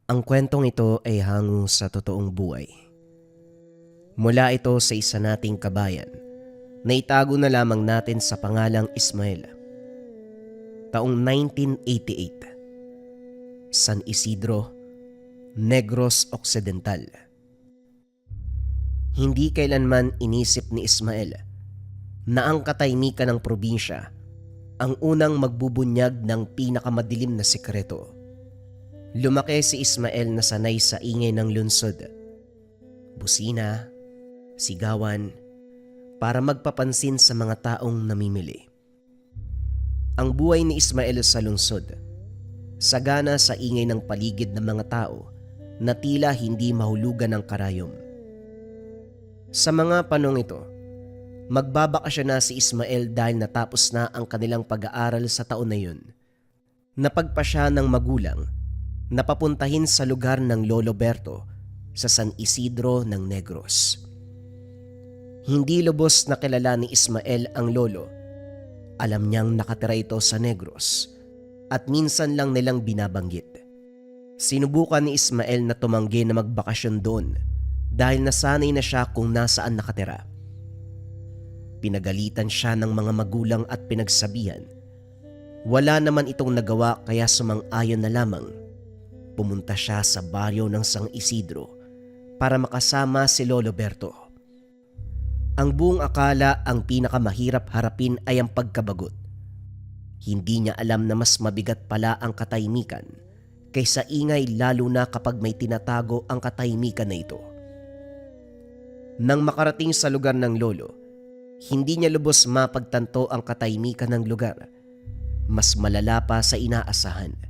Ang kwentong ito ay hango sa totoong buhay. Mula ito sa isa nating kabayan na itago na lamang natin sa pangalang Ismael. Taong 1988, San Isidro, Negros Occidental. Hindi kailanman inisip ni Ismael na ang katahimikan ng probinsya ang unang magbubunyag ng pinakamadilim na sikreto. Lumaki si Ismael na sanay sa ingay ng lungsod. Busina, sigawan, para magpapansin sa mga taong namimili. Ang buhay ni Ismael sa lungsod, sagana sa ingay ng paligid ng mga tao na tila hindi mahulugan ng karayom. Sa mga panong ito, magbabakasyon na si Ismael dahil natapos na ang kanilang pag-aaral sa taon na yun. Napagpa siya ng magulang na papuntahin sa lugar ng Lolo Berto sa San Isidro ng Negros. Hindi lubos na kilala ni Ismael ang lolo. Alam niyang nakatira ito sa Negros at minsan lang nilang binabanggit. Sinubukan ni Ismael na tumanggi na magbakasyon doon dahil nasanay na siya kung nasaan nakatira. Pinagalitan siya ng mga magulang at pinagsabihan. Wala naman itong nagawa kaya sumang-ayon na lamang. Pumunta siya sa baryo ng San Isidro para makasama si Lolo Berto. Ang buong akala ang pinakamahirap harapin ay ang pagkabagot. Hindi niya alam na mas mabigat pala ang katahimikan kaysa ingay, lalo na kapag may tinatago ang katahimikan na ito. Nang makarating sa lugar ng lolo, hindi niya lubos mapagtanto ang katahimikan ng lugar. Mas malala pa sa inaasahan.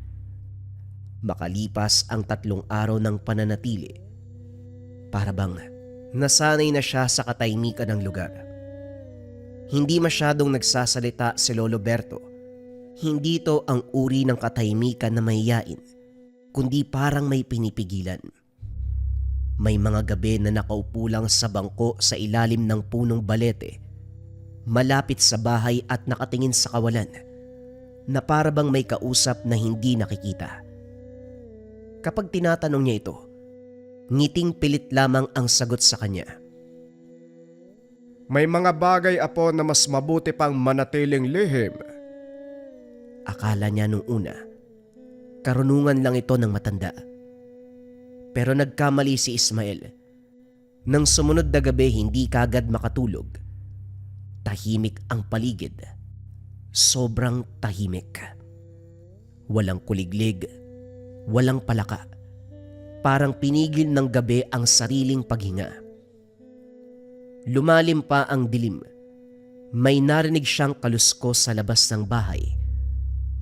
Makalipas ang 3 araw ng pananatili, para bang nasanay na siya sa katahimikan ng lugar. Hindi masyadong nagsasalita si Lolo Berto. Hindi ito ang uri ng katahimikan na mahiyain, kundi parang may pinipigilan. May mga gabi na nakaupo lang sa bangko sa ilalim ng punong balete, malapit sa bahay at nakatingin sa kawalan, na para bang may kausap na hindi nakikita. Kapag tinatanong niya ito, ngiting pilit lamang ang sagot sa kanya. May mga bagay, apo, na mas mabuti pang manatiling lihim. Akala niya nung una, karunungan lang ito ng matanda. Pero nagkamali si Ismael. Nang sumunod na gabi, hindi kagad makatulog. Tahimik ang paligid. Sobrang tahimik. Walang kuliglig, walang palaka. Parang pinigil ng gabi ang sariling paghinga. Lumalim pa ang dilim. May narinig siyang kaluskos sa labas ng bahay.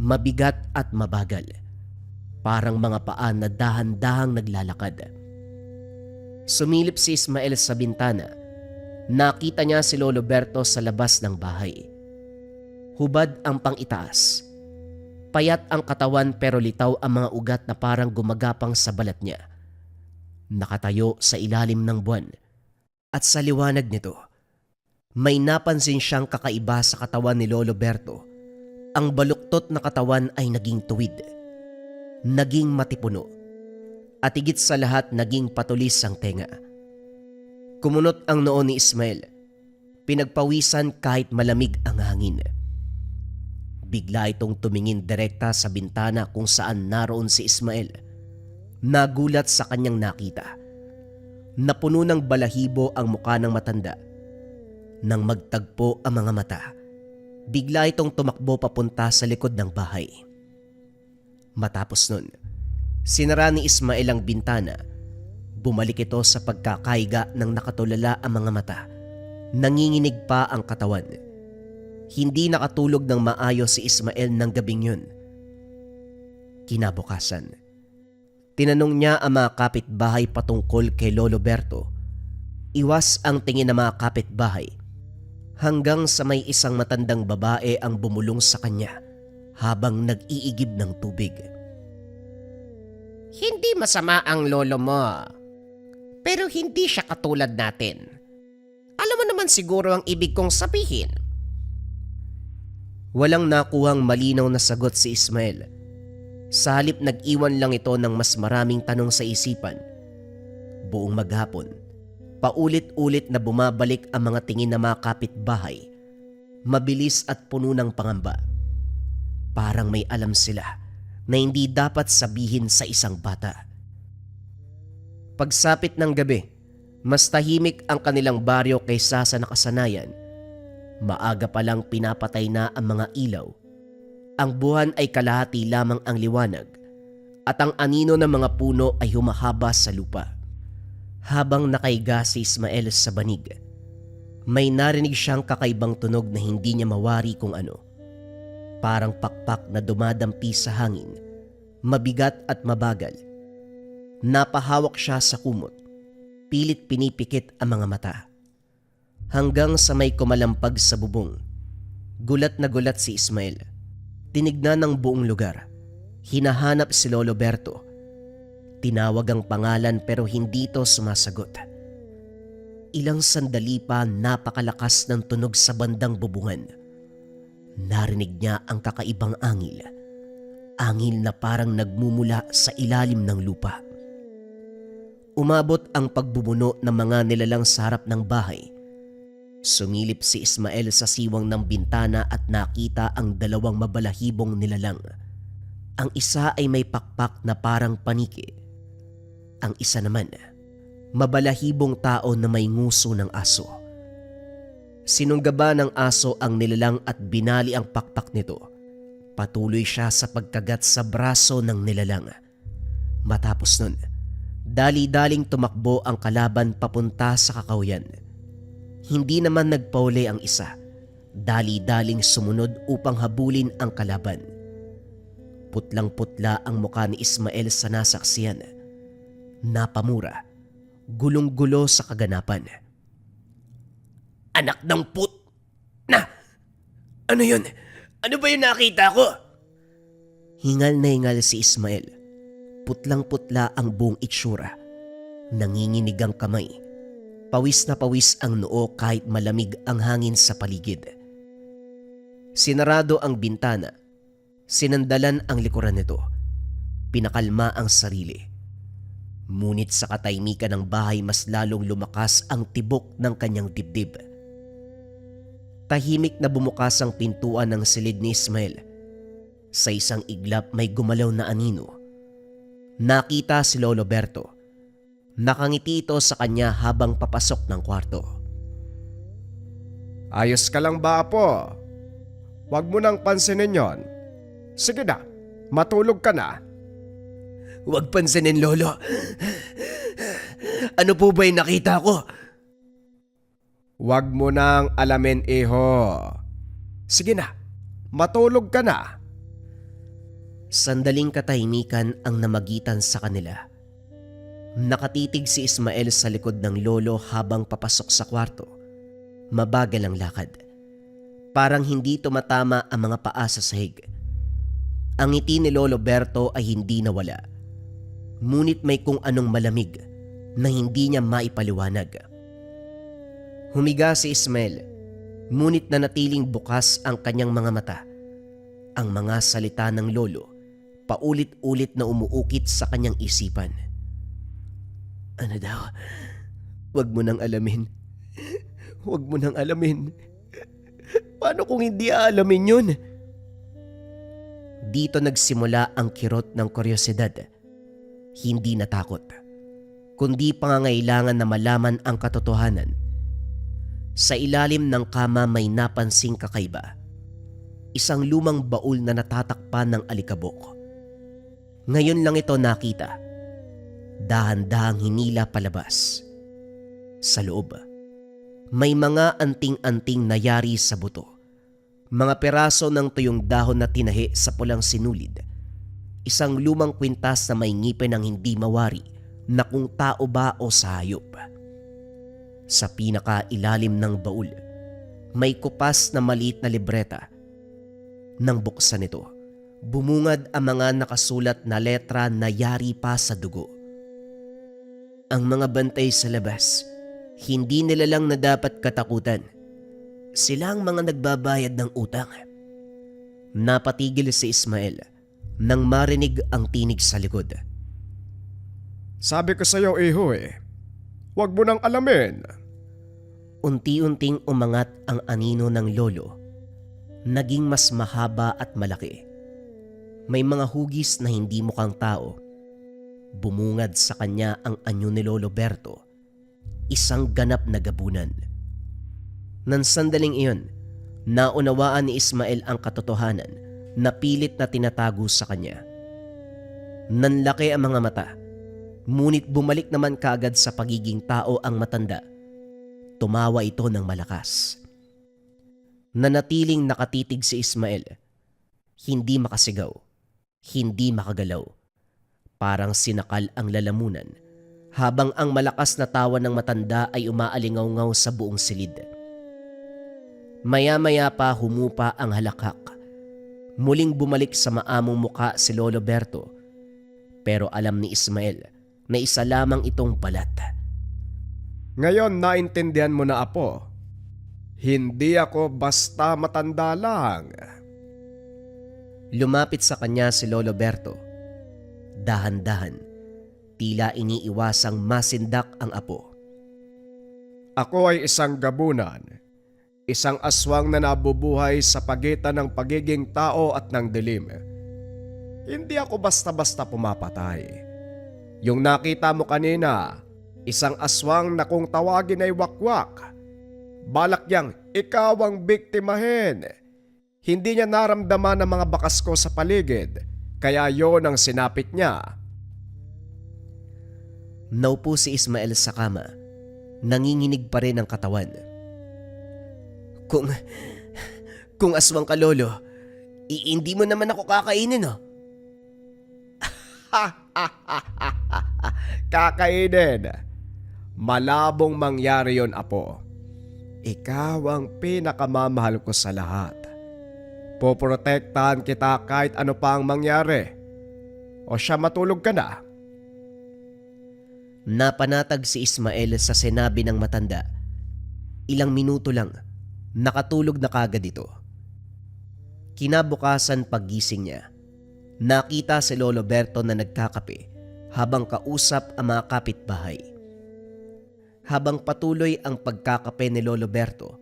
Mabigat at mabagal. Parang mga paa na dahan-dahang naglalakad. Sumilip si Ismael sa bintana. Nakita niya si Lolo Berto sa labas ng bahay. Hubad ang pang-itaas. Payat ang katawan pero litaw ang mga ugat na parang gumagapang sa balat niya. Nakatayo sa ilalim ng buwan. At sa liwanag nito, may napansin siyang kakaiba sa katawan ni Lolo Berto. Ang baluktot na katawan ay naging tuwid. Naging matipuno. At higit sa lahat, naging patulis ang tenga. Kumunot ang noo ni Ismael. Pinagpawisan kahit malamig ang hangin. Bigla itong tumingin direkta sa bintana kung saan naroon si Ismael. Nagulat sa kanyang nakita. Napuno ng balahibo ang mukha ng matanda. Nang magtagpo ang mga mata, bigla itong tumakbo papunta sa likod ng bahay. Matapos nun, sinara ni Ismael ang bintana. Bumalik ito sa pagkakaiga ng nakatulala ang mga mata. Nanginginig pa ang katawan. Hindi nakatulog ng maayos si Ismael ng gabing yun. Kinabukasan, tinanong niya ang mga kapitbahay patungkol kay Lolo Berto. Iwas ang tingin ng mga kapitbahay hanggang sa may isang matandang babae ang bumulong sa kanya habang nag-iigib ng tubig. Hindi masama ang lolo mo, pero hindi siya katulad natin. Alam mo naman siguro ang ibig kong sabihin. Walang nakuhang malinaw na sagot si Ismael. Sa halip nag-iwan lang ito ng mas maraming tanong sa isipan. Buong maghapon, paulit-ulit na bumabalik ang mga tingin ng mga kapitbahay, mabilis at puno ng pangamba. Parang may alam sila na hindi dapat sabihin sa isang bata. Pagsapit ng gabi, mas tahimik ang kanilang baryo kaysa sa nakasanayan. Maaga pa lang pinapatay na ang mga ilaw. Ang buwan ay kalahati lamang ang liwanag at ang anino ng mga puno ay humahaba sa lupa. Habang nakaiga si Ismael sa banig, may narinig siyang kakaibang tunog na hindi niya mawari kung ano. Parang pakpak na dumadampi sa hangin, mabigat at mabagal. Napahawak siya sa kumot, pilit pinipikit ang mga mata. Hanggang sa may kumalampag sa bubong, gulat na gulat si Ismael. Tinignan ng buong lugar. Hinahanap si Lolo Berto. Tinawag ang pangalan pero hindi ito sumasagot. Ilang sandali pa napakalakas ng tunog sa bandang bubungan. Narinig niya ang kakaibang angil. Angil na parang nagmumula sa ilalim ng lupa. Umabot ang pagbubuno ng mga nilalang sa harap ng bahay. Sumilip si Ismael sa siwang ng bintana at nakita ang dalawang mabalahibong nilalang. Ang isa ay may pakpak na parang paniki. Ang isa naman, mabalahibong tao na may nguso ng aso. Sinunggaba ng aso ang nilalang at binali ang pakpak nito. Patuloy siya sa pagkagat sa braso ng nilalang. Matapos nun, dali-daling tumakbo ang kalaban papunta sa kakawyan. Hindi naman nagpauli ang isa. Dali-daling sumunod upang habulin ang kalaban. Putlang-putla ang mukha ni Ismael sa nasaksiyan. Napamura, gulong-gulo sa kaganapan. Anak ng put! Na! Ano yun? Ano ba yung nakita ko? Hingal na hingal si Ismael. Putlang-putla ang buong itsura. Nanginginig ang kamay. Pawis na pawis ang noo kahit malamig ang hangin sa paligid. Sinarado ang bintana. Sinandalan ang likuran nito. Pinakalma ang sarili. Ngunit sa katahimikan ng bahay mas lalong lumakas ang tibok ng kanyang dibdib. Tahimik na bumukas ang pintuan ng silid ni Ismael. Sa isang iglap may gumalaw na anino. Nakita si Lolo Berto. Nakangiti ito sa kanya habang papasok ng kwarto. Ayos ka lang ba, Apo? Huwag mo nang pansinin yon. Sige na, matulog ka na. Huwag pansinin, Lolo. Ano po ba yung nakita ko? Huwag mo nang alamin, iho. Sige na, matulog ka na. Sandaling katahimikan ang namagitan sa kanila. Nakatitig si Ismael sa likod ng lolo habang papasok sa kwarto. Mabagal ang lakad. Parang hindi tumatama ang mga paa sa sahig. Ang ngiti ni Lolo Berto ay hindi nawala. Ngunit may kung anong malamig na hindi niya maipaliwanag. Humiga si Ismael, ngunit nanatiling bukas ang kanyang mga mata. Ang mga salita ng lolo, paulit-ulit na umuukit sa kanyang isipan. Ano daw? Huwag mo nang alamin. Huwag mo nang alamin. Paano kung hindi aalamin yun? Dito nagsimula ang kirot ng kuryosidad. Hindi natakot, kundi pangangailangan na malaman ang katotohanan. Sa ilalim ng kama may napansing kakaiba. Isang lumang baul na natatakpan ng alikabok. Ngayon lang ito nakita. Dahan-dahang hinila palabas. Sa loob, may mga anting-anting na yari sa buto. Mga peraso ng tuyong dahon na tinahi sa pulang sinulid. Isang lumang kwintas na may ngipin ng hindi mawari na kung tao ba o sa hayop. Sa pinakailalim ng baul, may kupas na maliit na libreta. Nang buksan ito, bumungad ang mga nakasulat na letra na yari pa sa dugo. Ang mga bantay sa labas, hindi nila lang na dapat katakutan. Sila ang mga nagbabayad ng utang. Napatigil si Ismael. nang marinig ang tinig sa likod. Sabi ko sa'yo, iho huwag mo nang alamin. Unti-unting umangat ang anino ng lolo. Naging mas mahaba at malaki. May mga hugis na hindi mukhang tao. Bumungad sa kanya ang anyo ni Lolo Berto. Isang ganap na gabunan. Nang sandaling iyon, naunawaan ni Ismael ang katotohanan na pilit na tinatago sa kanya. Nanlaki ang mga mata, ngunit bumalik naman kaagad sa pagiging tao ang matanda. Tumawa ito ng malakas. Nanatiling nakatitig si Ismael. Hindi makasigaw, hindi makagalaw. Parang sinakal ang lalamunan habang ang malakas na tawa ng matanda ay umaalingaw-ngaw sa buong silid. Maya-maya pa humupa ang halakhak. Muling bumalik sa maamong muka si Lolo Berto. Pero alam ni Ismael na isa lamang itong balat. Ngayon naintindihan mo na, apo. Hindi ako basta matanda lang. Lumapit sa kanya si Lolo Berto. Dahan-dahan, tila iniiwasang masindak ang apo. Ako ay isang gabunan. Isang aswang na nabubuhay sa pagitan ng pagiging tao at ng dilim. Hindi ako basta-basta pumapatay. Yung nakita mo kanina, isang aswang na kung tawagin ay wakwak. Balak niyang ikaw ang biktimahin. Hindi niya naramdaman ang mga bakas ko sa paligid, kaya yon ang sinapit niya. Naupo si Ismael sa kama. Nanginginig pa rin ang katawan. Kung aswang ka, Lolo, hindi mo naman ako kakainin, no? Kakainin. Malabong mangyari yon, apo. Ikaw ang pinakamamahal ko sa lahat. Poprotektahan kita kahit ano pa ang mangyari. O siya, matulog ka na. Napanatag si Ismael sa sinabi ng matanda. Ilang minuto lang, nakatulog na kagad ito. Kinabukasan paggising niya, nakita si Lolo Berto na nagkakape habang kausap ang mga kapitbahay. Habang patuloy ang pagkakape ni Lolo Berto,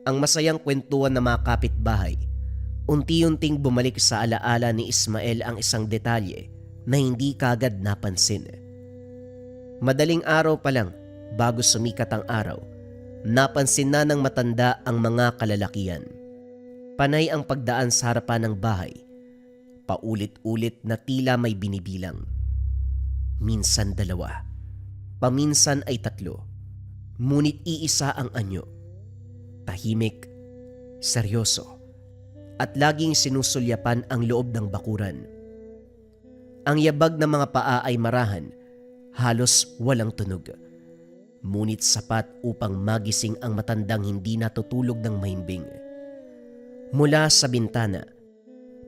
ang masayang kwentuhan ng mga kapitbahay, unti-unting bumalik sa alaala ni Ismael ang isang detalye na hindi kagad napansin. Madaling araw pa lang, bago sumikat ang araw, napansin na ng matanda ang mga kalalakian. Panay ang pagdaan sa harapan ng bahay. Paulit-ulit na tila may binibilang. Minsan 2, paminsan ay 3. Ngunit iisa ang anyo. Tahimik, seryoso, at laging sinusulyapan ang loob ng bakuran. Ang yabag ng mga paa ay marahan, halos walang tunog. Ngunit sapat upang magising ang matandang hindi natutulog ng mahimbing. Mula sa bintana,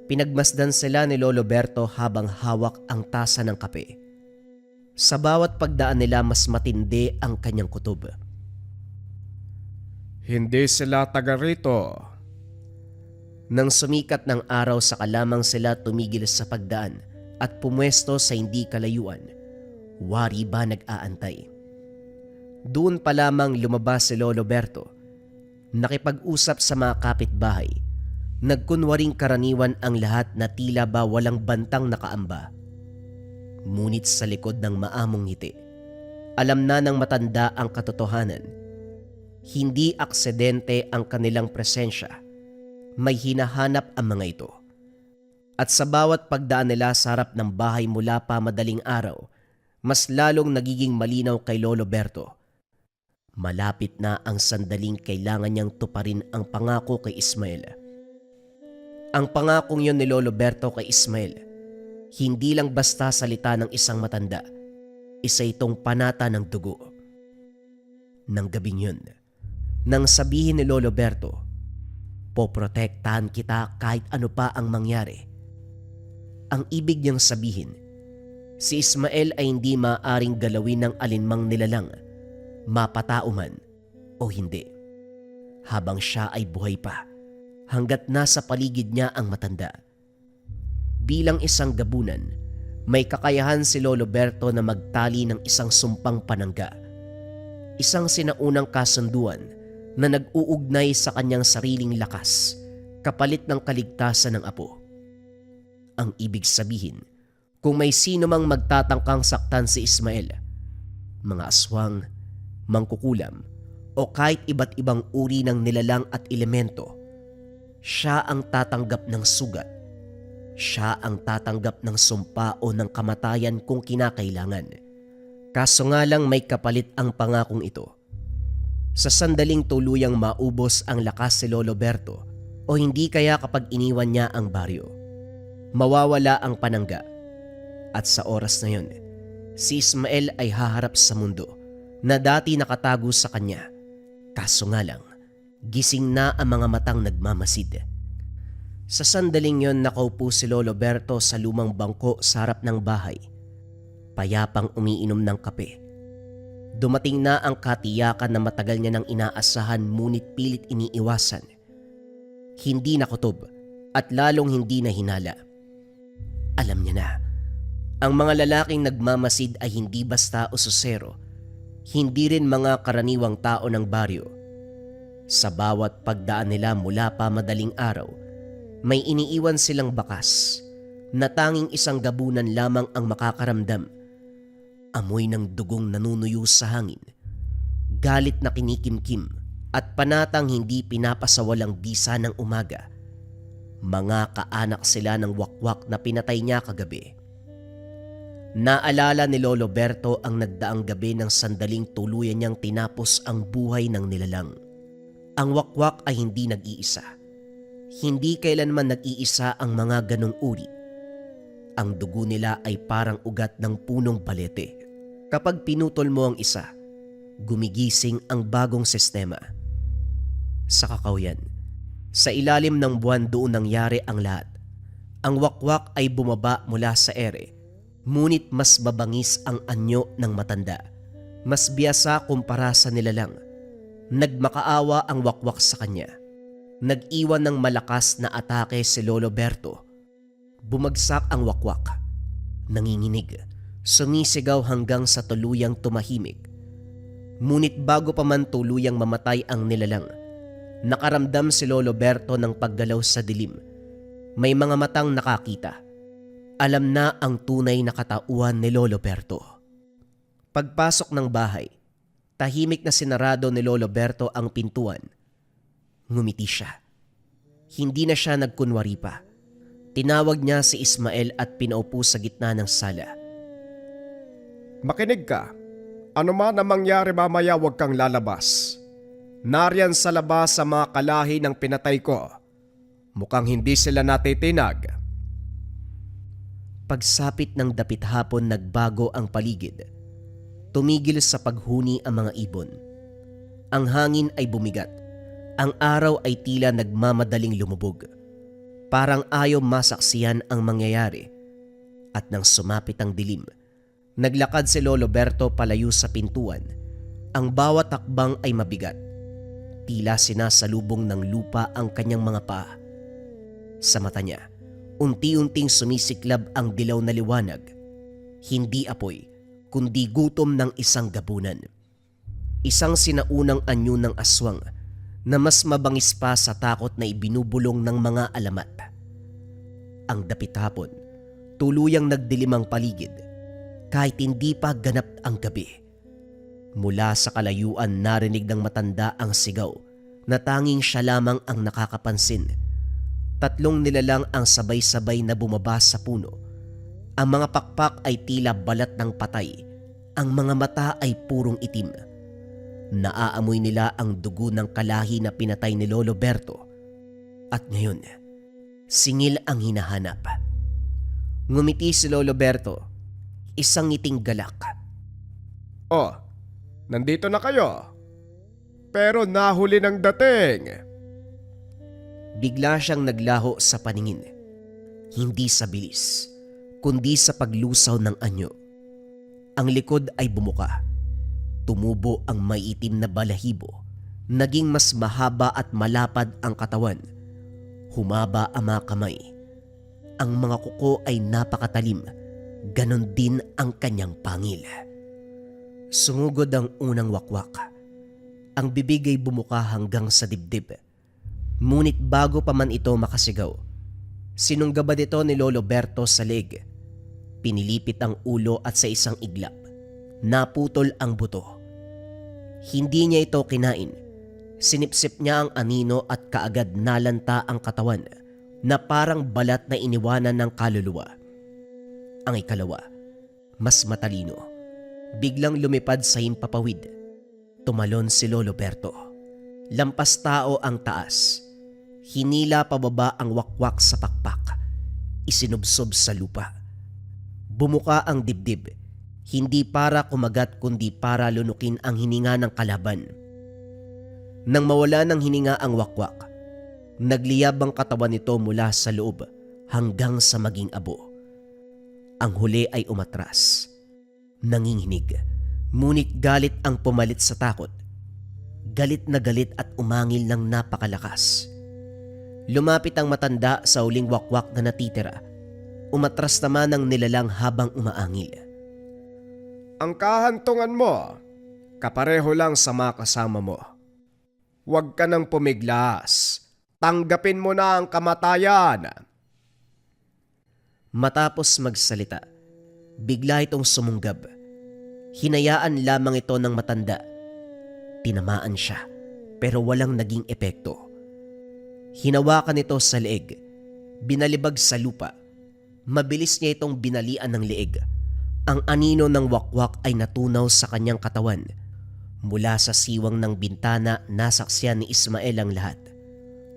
pinagmasdan sila ni Lolo Berto habang hawak ang tasa ng kape. Sa bawat pagdaan nila mas matindi ang kanyang kutob. Hindi sila taga rito. Nang sumikat ng araw saka lamang sila tumigil sa pagdaan at pumwesto sa hindi kalayuan. Wari ba nag-aantay? Doon pa lamang lumabas si Lolo Berto. Nakipag-usap sa mga kapitbahay. Nagkunwaring karaniwan ang lahat na tila ba walang bantang nakaamba. Ngunit sa likod ng maamong ngiti, alam na ng matanda ang katotohanan. Hindi aksidente ang kanilang presensya. May hinahanap ang mga ito. At sa bawat pagdaan nila sa harap ng bahay mula pa madaling araw, mas lalong nagiging malinaw kay Lolo Berto. Malapit na ang sandaling kailangan niyang tuparin ang pangako kay Ismael. Ang pangakong yon ni Lolo Berto kay Ismael, hindi lang basta salita ng isang matanda, isa itong panata ng dugo. Nang gabing yun, nang sabihin ni Lolo Berto, poprotektahan kita kahit ano pa ang mangyari. Ang ibig niyang sabihin, si Ismael ay hindi maaaring galawin ng alinmang nilalang, mapatao man o hindi. Habang siya ay buhay pa, hanggat nasa paligid niya ang matanda. Bilang isang gabunan, may kakayahan si Lolo Berto na magtali ng isang sumpang panangga. Isang sinaunang kasunduan na nag-uugnay sa kanyang sariling lakas kapalit ng kaligtasan ng apo. Ang ibig sabihin, kung may sino mang magtatangkang saktan si Ismael, mga aswang, mangkukulam, o kahit iba't ibang uri ng nilalang at elemento, siya ang tatanggap ng sugat. Siya ang tatanggap ng sumpa o ng kamatayan kung kinakailangan. Kaso nga lang may kapalit ang pangakong ito. Sa sandaling tuluyang maubos ang lakas si Lolo Berto o hindi kaya kapag iniwan niya ang baryo, mawawala ang panangga. At sa oras na yun, si Ismael ay haharap sa mundo na dati nakatago sa kanya. Kaso nga lang, gising na ang mga matang nagmamasid. Sa sandaling yon nakaupo si Lolo Berto sa lumang bangko sa harap ng bahay, payapang umiinom ng kape. Dumating na ang katiyakan na matagal niya nang inaasahan ngunit pilit iniiwasan. Hindi nakutob at lalong hindi na hinala. Alam niya na, ang mga lalaking nagmamasid ay hindi basta usosero, hindi rin mga karaniwang tao ng baryo. Sa bawat pagdaan nila mula pa madaling araw, may iniiwan silang bakas na tanging isang gabunan lamang ang makakaramdam. Amoy ng dugong nanunuyo sa hangin, galit na kinikimkim at panatang hindi pinapasawalang bisa ng umaga. Mga kaanak sila ng wakwak na pinatay niya kagabi. Naalala ni Lolo Berto ang nagdaang gabi ng sandaling tuluyan niyang tinapos ang buhay ng nilalang. Ang wakwak ay hindi nag-iisa. Hindi kailanman nag-iisa ang mga ganong uri. Ang dugo nila ay parang ugat ng punong balete. Kapag pinutol mo ang isa, gumigising ang bagong sistema. Sa Kakawyan, sa ilalim ng buwan doon nangyari ang lahat. Ang wakwak ay bumaba mula sa ere, ngunit mas babangis ang anyo ng matanda. Mas biyasa kumpara sa nilalang. Nagmakaawa ang wakwak sa kanya. Nag-iwan ng malakas na atake si Lolo Berto. Bumagsak ang wakwak. Nanginginig, sumisigaw hanggang sa tuluyang tumahimik. Ngunit bago pa man tuluyang mamatay ang nilalang, nakaramdam si Lolo Berto ng paggalaw sa dilim. May mga matang nakakita. Alam na ang tunay na katauhan ni Lolo Berto. Pagpasok ng bahay, tahimik na sinarado ni Lolo Berto ang pintuan. Ngumiti siya. Hindi na siya nagkunwari pa. Tinawag niya si Ismael at pinaupo sa gitna ng sala. Makinig ka. Ano man ang mangyari mamaya, huwag kang lalabas. Nariyan sa labas sa mga kalahi ng pinatay ko. Mukhang hindi sila natitinag. Pagsapit ng dapit hapon nagbago ang paligid. Tumigil sa paghuni ang mga ibon. Ang hangin ay bumigat. Ang araw ay tila nagmamadaling lumubog. Parang ayaw masaksiyan ang mangyayari. At nang sumapit ang dilim, naglakad si Lolo Berto palayo sa pintuan. Ang bawat takbang ay mabigat. Tila sinasalubong ng lupa ang kanyang mga paa. Sa mata niya, unti-unting sumisiklab ang dilaw na liwanag. Hindi apoy, kundi gutom ng isang gabunan. Isang sinaunang anyo ng aswang na mas mabangis pa sa takot na ibinubulong ng mga alamat. Ang dapit hapon, tuluyang nagdilim ang paligid kahit hindi pa ganap ang gabi. Mula sa kalayuan narinig ng matanda ang sigaw na tanging siya lamang ang nakakapansin. 3 nilalang ang sabay-sabay na bumaba sa puno. Ang mga pakpak ay tila balat ng patay. Ang mga mata ay purong itim. Naaamoy nila ang dugo ng kalahi na pinatay ni Lolo Berto. At ngayon, singil ang hinahanap. Ngumiti si Lolo Berto, isang ngiting galak. Oh, nandito na kayo. Pero nahuli ng dating. Bigla siyang naglaho sa paningin. Hindi sa bilis, kundi sa paglusaw ng anyo. Ang likod ay bumuka. Tumubo ang maiitim na balahibo. Naging mas mahaba at malapad ang katawan. Humaba ang mga kamay. ang mga kuko ay napakatalim, ganon din ang kanyang pangil. Sumugod ang unang wakwak. Ang bibig ay bumuka hanggang sa dibdib. Ngunit bago pa man ito makasigaw, sinunggabad ito ni Lolo Berto sa leeg. Pinilipit ang ulo at sa isang iglap, naputol ang buto. Hindi niya ito kinain. Sinipsip niya ang anino at kaagad nalanta ang katawan na parang balat na iniwanan ng kaluluwa. Ang ikalawa, mas matalino. Biglang lumipad sa himpapawid. Tumalon si Lolo Berto. Lampas tao ang taas. Hinila pababa ang wakwak sa pakpak. Isinubsob sa lupa. Bumuka ang dibdib. Hindi para kumagat kundi para lunukin ang hininga ng kalaban. Nang mawala ng hininga ang wakwak, nagliyab ang katawan nito mula sa loob hanggang sa maging abo. Ang huli ay umatras. Nanginginig, ngunit galit ang pumalit sa takot. Galit na galit at umangil ng napakalakas. Lumapit ang matanda sa uling wakwak na natitira. Umatras naman ang nilalang habang umaangil. Ang kahantungan mo, kapareho lang sa mga kasama mo. Huwag ka nang pumiglas. Tanggapin mo na ang kamatayan. Matapos magsalita, bigla itong sumunggab. Hinayaan lamang ito ng matanda. Tinamaan siya, pero walang naging epekto. Hinawakan ito sa leeg, binalibag sa lupa. Mabilis niya itong binalian ng leeg. Ang anino ng wakwak ay natunaw sa kanyang katawan. Mula sa siwang ng bintana, nasaksiyan ni Ismael ang lahat.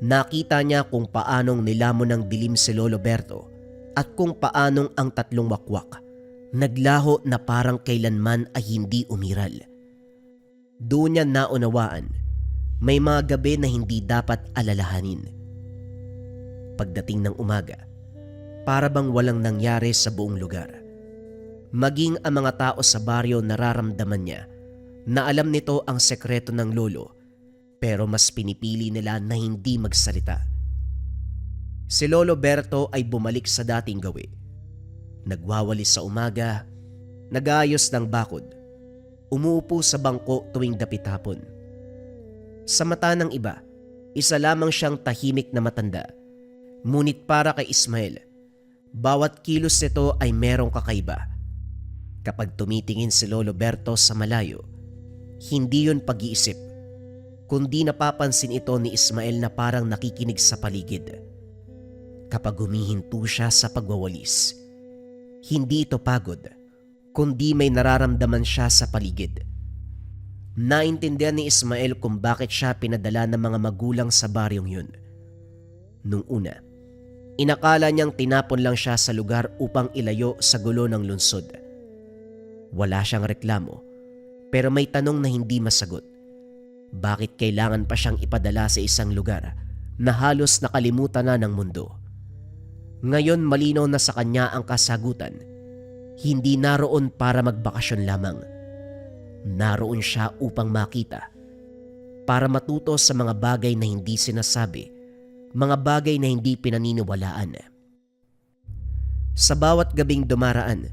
Nakita niya kung paanong nilamon ng dilim si Lolo Berto at kung paanong ang tatlong wakwak naglaho na parang kailanman ay hindi umiral. Doon niya naunawaan, may mga gabi na hindi dapat alalahanin. Pagdating ng umaga, para bang walang nangyari sa buong lugar. Maging ang mga tao sa baryo nararamdaman niya na alam nito ang sekreto ng lolo, pero mas pinipili nila na hindi magsalita. Si Lolo Berto ay bumalik sa dating gawi. Nagwawalis sa umaga, nag-aayos ng bakod, umuupo sa bangko tuwing dapit hapon. Sa mata ng iba, isa lamang siyang tahimik na matanda. Ngunit para kay Ismael, bawat kilos nito ay merong kakaiba. Kapag tumitingin si Lolo Berto sa malayo, hindi yun pag-iisip, kundi napapansin ito ni Ismael na parang nakikinig sa paligid. Kapag humihinto siya sa pagwawalis, hindi ito pagod, kundi may nararamdaman siya sa paligid. Naintindihan ni Ismael kung bakit siya pinadala ng mga magulang sa baryong yun. Nung una, inakala niyang tinapon lang siya sa lugar upang ilayo sa gulo ng lungsod. Wala siyang reklamo, pero may tanong na hindi masagot. Bakit kailangan pa siyang ipadala sa isang lugar na halos nakalimutan na ng mundo? Ngayon malinaw na sa kanya ang kasagutan. Hindi naroon para magbakasyon lamang. Naroon siya upang makita, para matuto sa mga bagay na hindi sinasabi, mga bagay na hindi pinaniniwalaan. Sa bawat gabing dumaraan,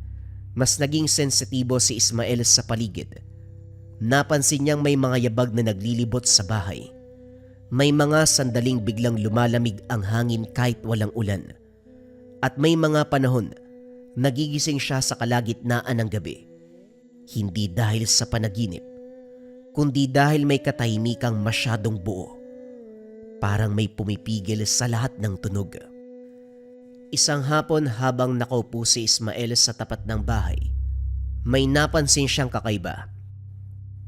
mas naging sensitibo si Ismael sa paligid. Napansin niyang may mga yabag na naglilibot sa bahay. May mga sandaling biglang lumalamig ang hangin kahit walang ulan. At may mga panahon, nagigising siya sa kalagitnaan ng gabi. Hindi dahil sa panaginip, kundi dahil may katahimikang masyadong buo. Parang may pumipigil sa lahat ng tunog. Isang hapon habang nakaupo si Ismael sa tapat ng bahay, may napansin siyang kakaiba.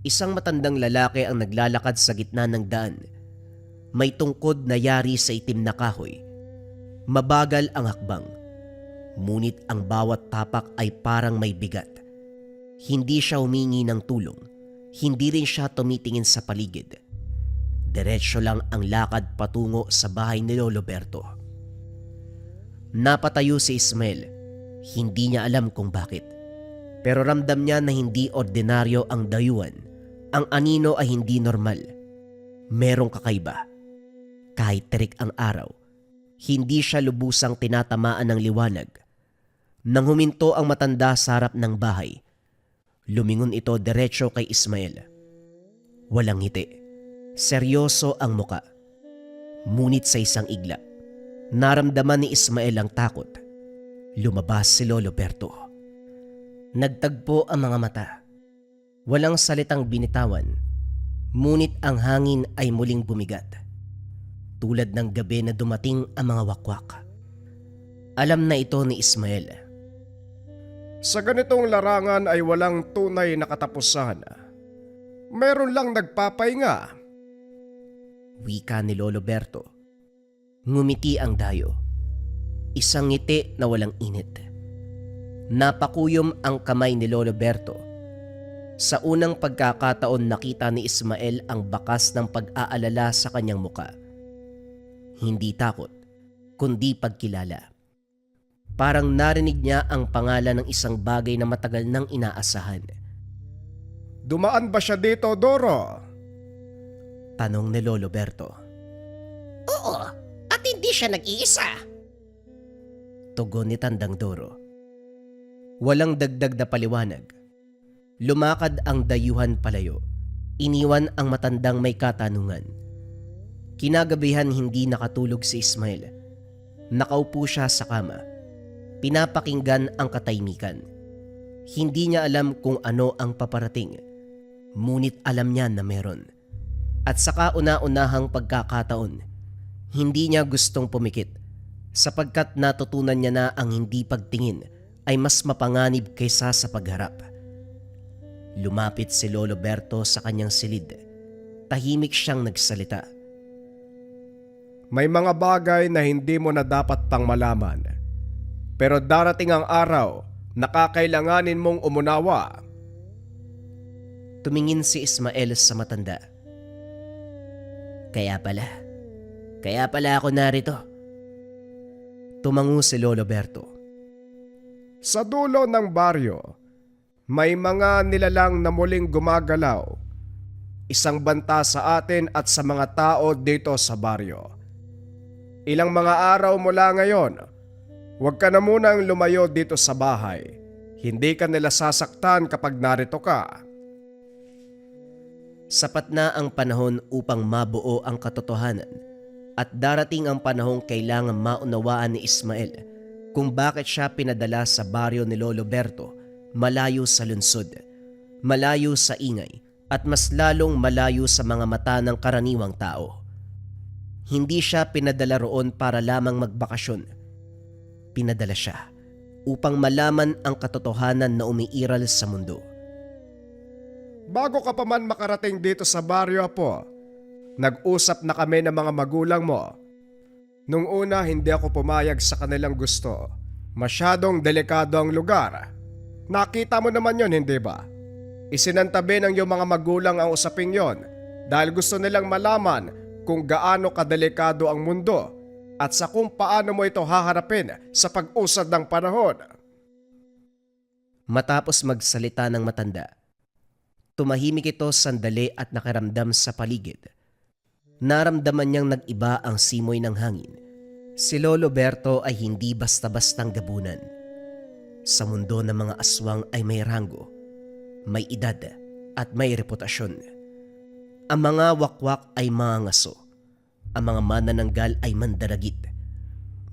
Isang matandang lalaki ang naglalakad sa gitna ng daan. May tungkod na yari sa itim na kahoy. Mabagal ang hakbang, ngunit ang bawat tapak ay parang may bigat. Hindi siya humingi ng tulong, hindi rin siya tumitingin sa paligid. Diretso lang ang lakad patungo sa bahay ni Lolo Berto. Napatayo si Ismael, hindi niya alam kung bakit. Pero ramdam niya na hindi ordinaryo ang dayuhan. Ang anino ay hindi normal. Merong kakaiba. Kahit terik ang araw, Hindi siya lubusang tinatamaan ng liwanag. Nang huminto ang matanda sa harap ng bahay, lumingon ito diretso kay Ismael. Walang ngiti. Seryoso ang muka. Ngunit sa isang igla, naramdaman ni Ismael ang takot. Lumabas si Lolo Berto. Nagtagpo ang mga mata. Walang salitang binitawan, ngunit ang hangin ay muling bumigat. Tulad ng gabi na dumating ang mga wakwak. Alam na ito ni Ismael. Sa ganitong larangan ay walang tunay na katapusan. Meron lang nagpapahinga. Wika ni Lolo Berto. Ngumiti ang dayo. Isang ngiti na walang init. Napakuyom ang kamay ni Lolo Berto. Sa unang pagkakataon nakita ni Ismael ang bakas ng pag-aalala sa kanyang muka. Hindi takot, kundi pagkilala. Parang narinig niya ang pangalan ng isang bagay na matagal nang inaasahan. Dumaan ba siya dito, Doro? Tanong ni Lolo Berto. Oo, at hindi siya nag-iisa. Tugon ni Tandang Doro. Walang dagdag na paliwanag. Lumakad ang dayuhan palayo. Iniwan ang matandang may katanungan. Kinagabihan hindi nakatulog si Ismael. Nakaupo siya sa kama. Pinapakinggan ang katahimikan. Hindi niya alam kung ano ang paparating. Ngunit alam niya na meron. At sa kauna-unahang pagkakataon, hindi niya gustong pumikit sapagkat natutunan niya na ang hindi pagtingin ay mas mapanganib kaysa sa pagharap. Lumapit si Lolo Berto sa kanyang silid. Tahimik siyang nagsalita. May mga bagay na hindi mo na dapat pang malaman. Pero darating ang araw na kakailanganin mong umunawa. Tumingin si Ismael sa matanda. Kaya pala ako narito. Tumango si Lolo Berto. Sa dulo ng baryo, may mga nilalang na muling gumagalaw. Isang banta sa atin at sa mga tao dito sa baryo. Ilang mga araw mula ngayon, huwag ka na munang lumayo dito sa bahay. Hindi ka nila sasaktan kapag narito ka. Sapat na ang panahon upang mabuo ang katotohanan at darating ang panahong kailangan maunawaan ni Ismael kung bakit siya pinadala sa baryo ni Lolo Berto, malayo sa lungsod, malayo sa ingay at mas lalong malayo sa mga mata ng karaniwang tao. Hindi siya pinadala roon para lamang magbakasyon. Pinadala siya upang malaman ang katotohanan na umiiral sa mundo. Bago ka pa man makarating dito sa baryo, Apo, nag-usap na kami ng mga magulang mo. Nung una, hindi ako pumayag sa kanilang gusto. Masyadong delikado ang lugar. Nakita mo naman yon, hindi ba? Isinantabi ng iyong mga magulang ang usaping yon dahil gusto nilang malaman kung gaano kadelikado ang mundo at sa kung paano mo ito haharapin sa pag-usad ng panahon. Matapos magsalita ng matanda, tumahimik ito sandali at nakaramdam sa paligid. Naramdaman niyang nag-iba ang simoy ng hangin. Si Lolo Berto ay hindi basta-bastang gabunan. Sa mundo ng mga aswang ay may ranggo, may edad at may reputasyon. Ang mga wakwak ay mga ngaso. Ang mga manananggal ay mandaragit.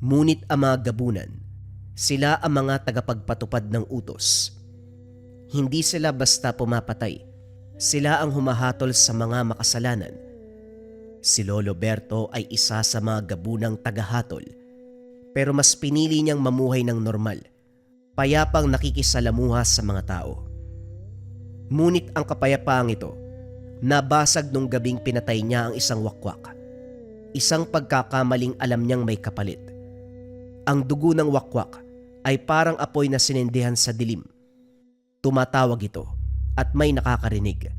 Ngunit ang mga gabunan, sila ang mga tagapagpatupad ng utos. Hindi sila basta pumapatay. Sila ang humahatol sa mga makasalanan. Si Lolo Berto ay isa sa mga gabunang tagahatol. Pero mas pinili niyang mamuhay ng normal, payapang nakikisalamuha sa mga tao. Ngunit ang kapayapaang ito, nabasag nung gabing pinatay niya ang isang wakwak. Isang pagkakamaling alam niyang may kapalit. Ang dugo ng wakwak ay parang apoy na sinindihan sa dilim. Tumatawag ito at may nakakarinig.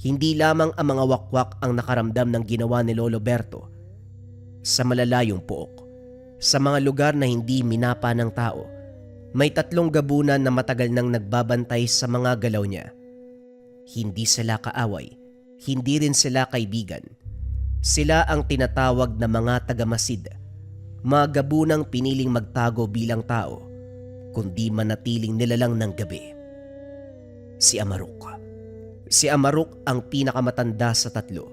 Hindi lamang ang mga wakwak ang nakaramdam ng ginawa ni Lolo Berto. Sa malalayong pook, sa mga lugar na hindi minapa ng tao, may 3 gabunan na matagal nang nagbabantay sa mga galaw niya. Hindi sila kaaway, hindi rin sila kaibigan. Sila ang tinatawag na mga tagamasid, mga gabunang piniling magtago bilang tao, kundi manatiling nilalang ng gabi. Si Amarok. Si Amarok ang pinakamatanda sa tatlo.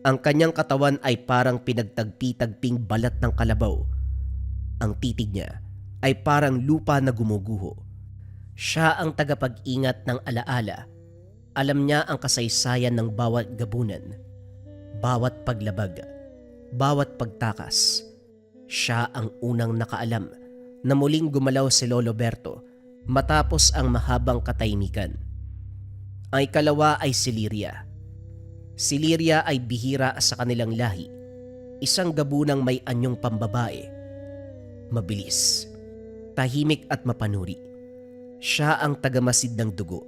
Ang kanyang katawan ay parang pinagtagpi-tagping balat ng kalabaw. Ang titig niya ay parang lupa na gumuguho. Siya ang tagapag-ingat ng alaala. Alam niya ang kasaysayan ng bawat gabunan, bawat paglabag, bawat pagtakas. Siya ang unang nakaalam na muling gumalaw si Lolo Berto matapos ang mahabang katahimikan. Ang ikalawa ay si Liria. Si Liria ay bihira sa kanilang lahi, isang gabunang may anyong pambabae. Mabilis, tahimik at mapanuri. Siya ang tagamasid ng dugo.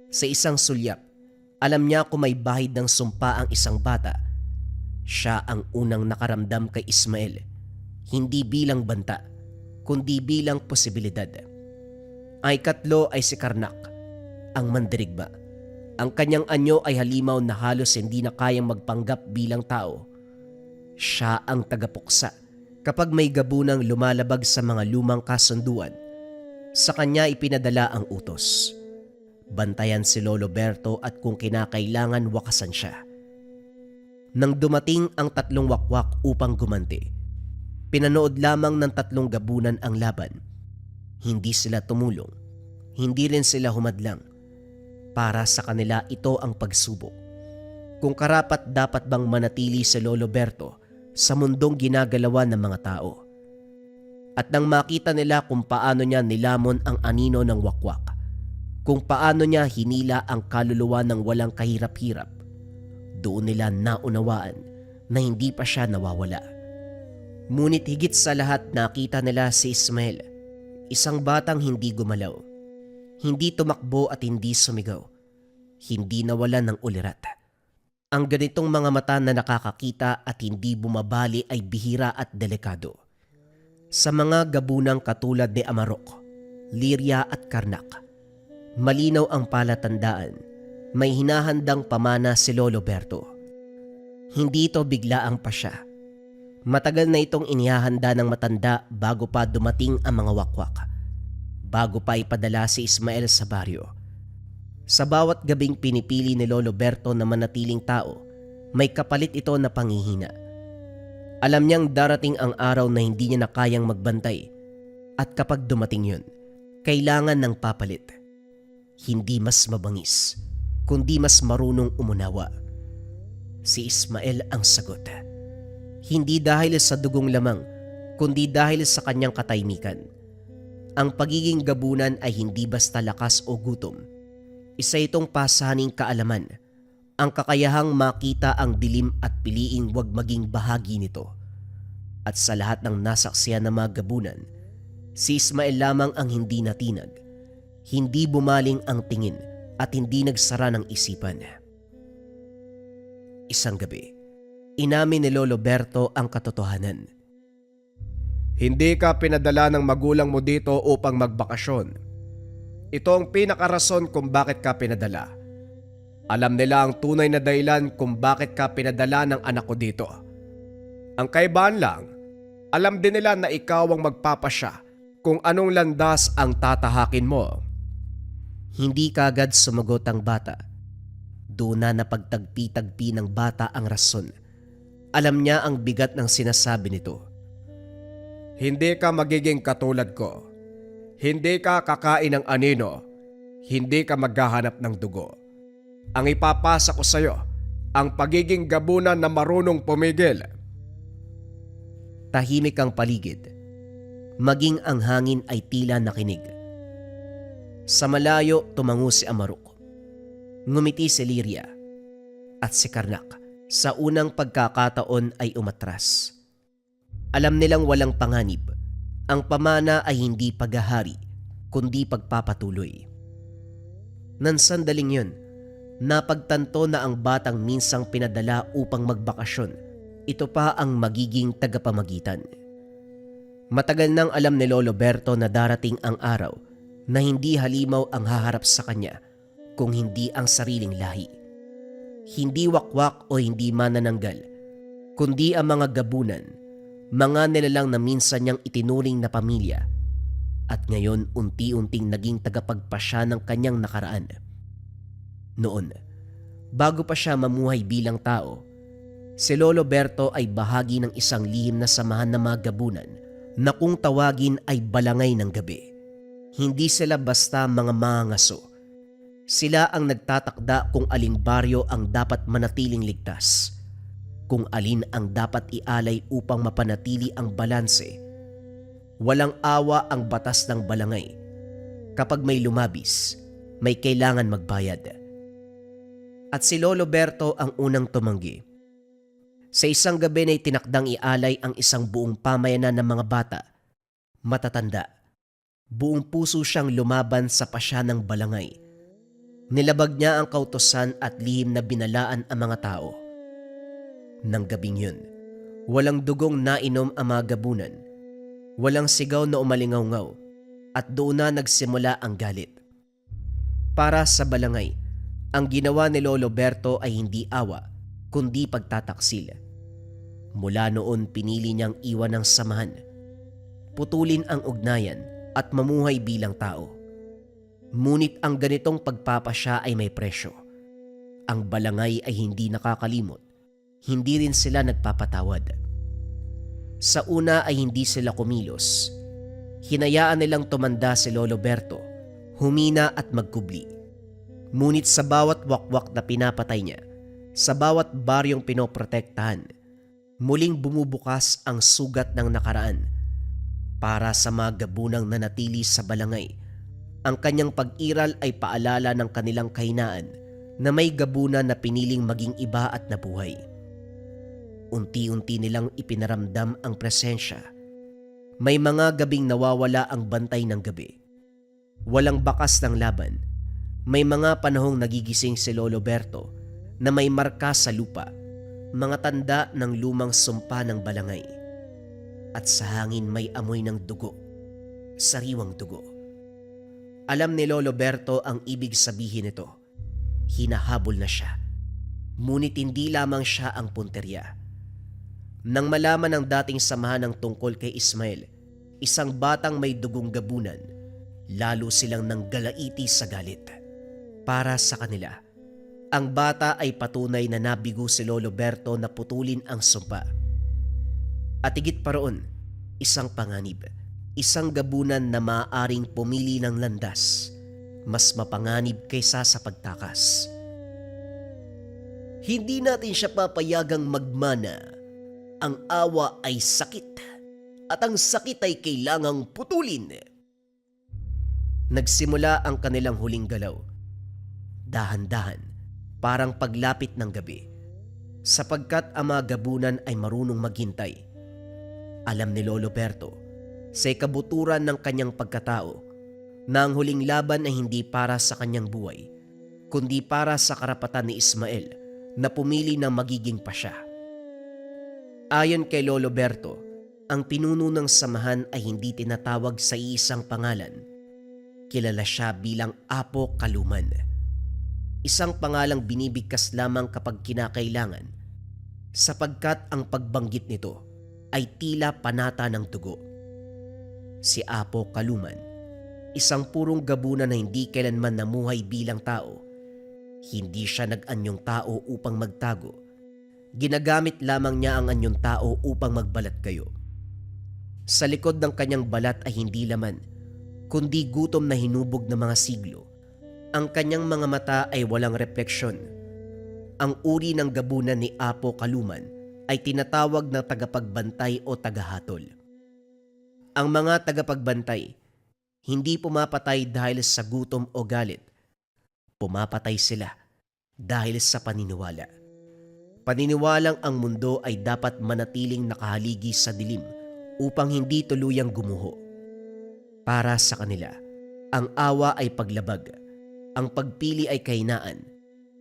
Sa isang sulyap, alam niya kung may bahid ng sumpa ang isang bata. Siya ang unang nakaramdam kay Ismael, hindi bilang banta, kundi bilang posibilidad. Ang ikatlo ay si Karnak, ang mandirigma. Ang kanyang anyo ay halimaw na halos hindi na kayang magpanggap bilang tao. Siya ang tagapuksa kapag may gabunang lumalabag sa mga lumang kasunduan. Sa kanya ipinadala ang utos. Bantayan si Lolo Berto at kung kinakailangan wakasan siya. Nang dumating ang tatlong wakwak upang gumanti, pinanood lamang ng tatlong gabunan ang laban. Hindi sila tumulong, hindi rin sila humadlang. Para sa kanila ito ang pagsubok. Kung karapat dapat bang manatili si Lolo Berto sa mundong ginagalawan ng mga tao. At nang makita nila kung paano niya nilamon ang anino ng wakwak, kung paano niya hinila ang kaluluwa ng walang kahirap-hirap, doon nila naunawaan na hindi pa siya nawawala. Ngunit higit sa lahat nakita nila si Ismael, isang batang hindi gumalaw, hindi tumakbo at hindi sumigaw, hindi nawalan ng ulirat. Ang ganitong mga mata na nakakakita at hindi bumabali ay bihira at delikado. Sa mga gabunang katulad ni Amarok, Liria at Karnak, malinaw ang palatandaan, may hinahandang pamana si Lolo Berto. Hindi ito biglaang pasya. Matagal na itong inihahanda ng matanda bago pa dumating ang mga wakwak. Bago pa ipadala si Ismael sa baryo. Sa bawat gabing pinipili ni Lolo Berto na manatiling tao, may kapalit ito na panghihina. Alam niyang darating ang araw na hindi niya na kayang magbantay. At kapag dumating yun, kailangan ng papalit. Hindi mas mabangis, kundi mas marunong umunawa. Si Ismael ang sagot. Hindi dahil sa dugong lamang, kundi dahil sa kanyang katahimikan. Ang pagiging gabunan ay hindi basta lakas o gutom. Isa itong pasaning kaalaman, ang kakayahang makita ang dilim at piliing wag maging bahagi nito. At sa lahat ng nasaksiyan ng mga gabunan, si Ismael lamang ang hindi natinag. Hindi bumaling ang tingin at hindi nagsara ng isipan. Isang gabi, inamin ni Lolo Berto ang katotohanan. Hindi ka pinadala ng magulang mo dito upang magbakasyon. Ito ang pinakarason kung bakit ka pinadala. Alam nila ang tunay na dahilan kung bakit ka pinadala ng anak ko dito. Ang kaibahan lang, alam din nila na ikaw ang magpapasya kung anong landas ang tatahakin mo. Hindi kagad sumagot ang bata. Doon na napagtagpi-tagpi ng bata ang rason. Alam niya ang bigat ng sinasabi nito. Hindi ka magiging katulad ko. Hindi ka kakain ng anino. Hindi ka maghahanap ng dugo. Ang ipapasa ko sa iyo, ang pagiging gabunan na marunong pumigil. Tahimik ang paligid. Maging ang hangin ay tila nakinig. Sa malayo tumango si Amarok. Ngumiti si Liria. At si Karnak sa unang pagkakataon ay umatras. Alam nilang walang panganib. Ang pamana ay hindi paghahari, kundi pagpapatuloy. Nang sandaling yun, napagtanto na ang batang minsang pinadala upang magbakasyon, ito pa ang magiging tagapamagitan. Matagal nang alam ni Lolo Berto na darating ang araw na hindi halimaw ang haharap sa kanya kung hindi ang sariling lahi. Hindi wakwak o hindi manananggal, kundi ang mga gabunan, mga nilalang na minsan niyang itinuring na pamilya, at ngayon unti-unting naging tagapagpasya ng kanyang nakaraan. Noon, bago pa siya mamuhay bilang tao, si Lolo Berto ay bahagi ng isang lihim na samahan ng mga gabunan na kung tawagin ay balangay ng gabi. Hindi sila basta mga mangangaso. Sila ang nagtatakda kung aling baryo ang dapat manatiling ligtas, kung alin ang dapat ialay upang mapanatili ang balanse. Walang awa ang batas ng balangay. Kapag may lumabis, may kailangan magbayad. At si Lolo Berto ang unang tumanggi. Sa isang gabi na tinakdang ialay ang isang buong pamayanan ng mga bata, matatanda. Buong puso siyang lumaban sa pasya ng balangay. Nilabag niya ang kautusan at lihim na binalaan ang mga tao. Nang gabing yun, walang dugong nainom ang mga gabunan. Walang sigaw na umalingaw-ngaw, at doon na nagsimula ang galit. Para sa balangay, ang ginawa ni Lolo Berto ay hindi awa, kundi pagtataksil. Mula noon pinili niyang iwan ang samahan, putulin ang ugnayan at mamuhay bilang tao. Ngunit ang ganitong pagpapasya ay may presyo. Ang balangay ay hindi nakakalimot, hindi rin sila nagpapatawad. Sa una ay hindi sila kumilos. Hinayaan nilang tumanda si Lolo Berto, humina at magkubli. Ngunit sa bawat wakwak na pinapatay niya, sa bawat baryong pinoprotektahan, muling bumubukas ang sugat ng nakaraan. Para sa mga gabunang nanatili sa balangay, ang kanyang pag-iral ay paalala ng kanilang kahinaan na may gabunan na piniling maging iba at nabuhay. Unti-unti nilang ipinaramdam ang presensya. May mga gabing nawawala ang bantay ng gabi. Walang bakas ng laban. May mga panahong nagigising si Lolo Berto na may marka sa lupa, mga tanda ng lumang sumpa ng balangay. At sa hangin may amoy ng dugo, sariwang dugo. Alam ni Lolo Berto ang ibig sabihin nito. Hinahabol na siya. Ngunit hindi lamang siya ang punterya. Nang malaman ng dating samahan ng tungkol kay Ismael, isang batang may dugong gabunan, lalo silang nanggalaiti sa galit. Para sa kanila, ang bata ay patunay na nabigo si Lolo Berto na putulin ang sumpa. At higit pa roon, isang panganib, isang gabunan na maaaring pumili ng landas, mas mapanganib kaysa sa pagtakas. Hindi natin siya papayagang magmana. Ang awa ay sakit, at ang sakit ay kailangang putulin. Nagsimula ang kanilang huling galaw. Dahan-dahan, parang paglapit ng gabi, sapagkat ang mga gabunan ay marunong maghintay. Alam ni Lolo Berto, sa kabuturan ng kanyang pagkatao, na ang huling laban ay hindi para sa kanyang buhay, kundi para sa karapatan ni Ismael na pumili ng magiging pasya. Ayon kay Lolo Berto, ang pinuno ng samahan ay hindi tinatawag sa iisang pangalan. Kilala siya bilang Apo Kaluman. Isang pangalang binibigkas lamang kapag kinakailangan, sapagkat ang pagbanggit nito ay tila panata ng dugo. Si Apo Kaluman, isang purong gabunan na hindi kailanman namuhay bilang tao. Hindi siya nag-anyong tao upang magtago. Ginagamit lamang niya ang anyong tao upang magbalat kayo. Sa likod ng kanyang balat ay hindi laman, kundi gutom na hinubog ng mga siglo. Ang kanyang mga mata ay walang refleksyon. Ang uri ng gabunan ni Apo Kaluman ay tinatawag na tagapagbantay o tagahatol. Ang mga tagapagbantay, hindi pumapatay dahil sa gutom o galit. Pumapatay sila dahil sa paniniwala. Paniniwalang ang mundo ay dapat manatiling nakahaligi sa dilim upang hindi tuluyang gumuho. Para sa kanila, ang awa ay paglabag, ang pagpili ay kahinaan,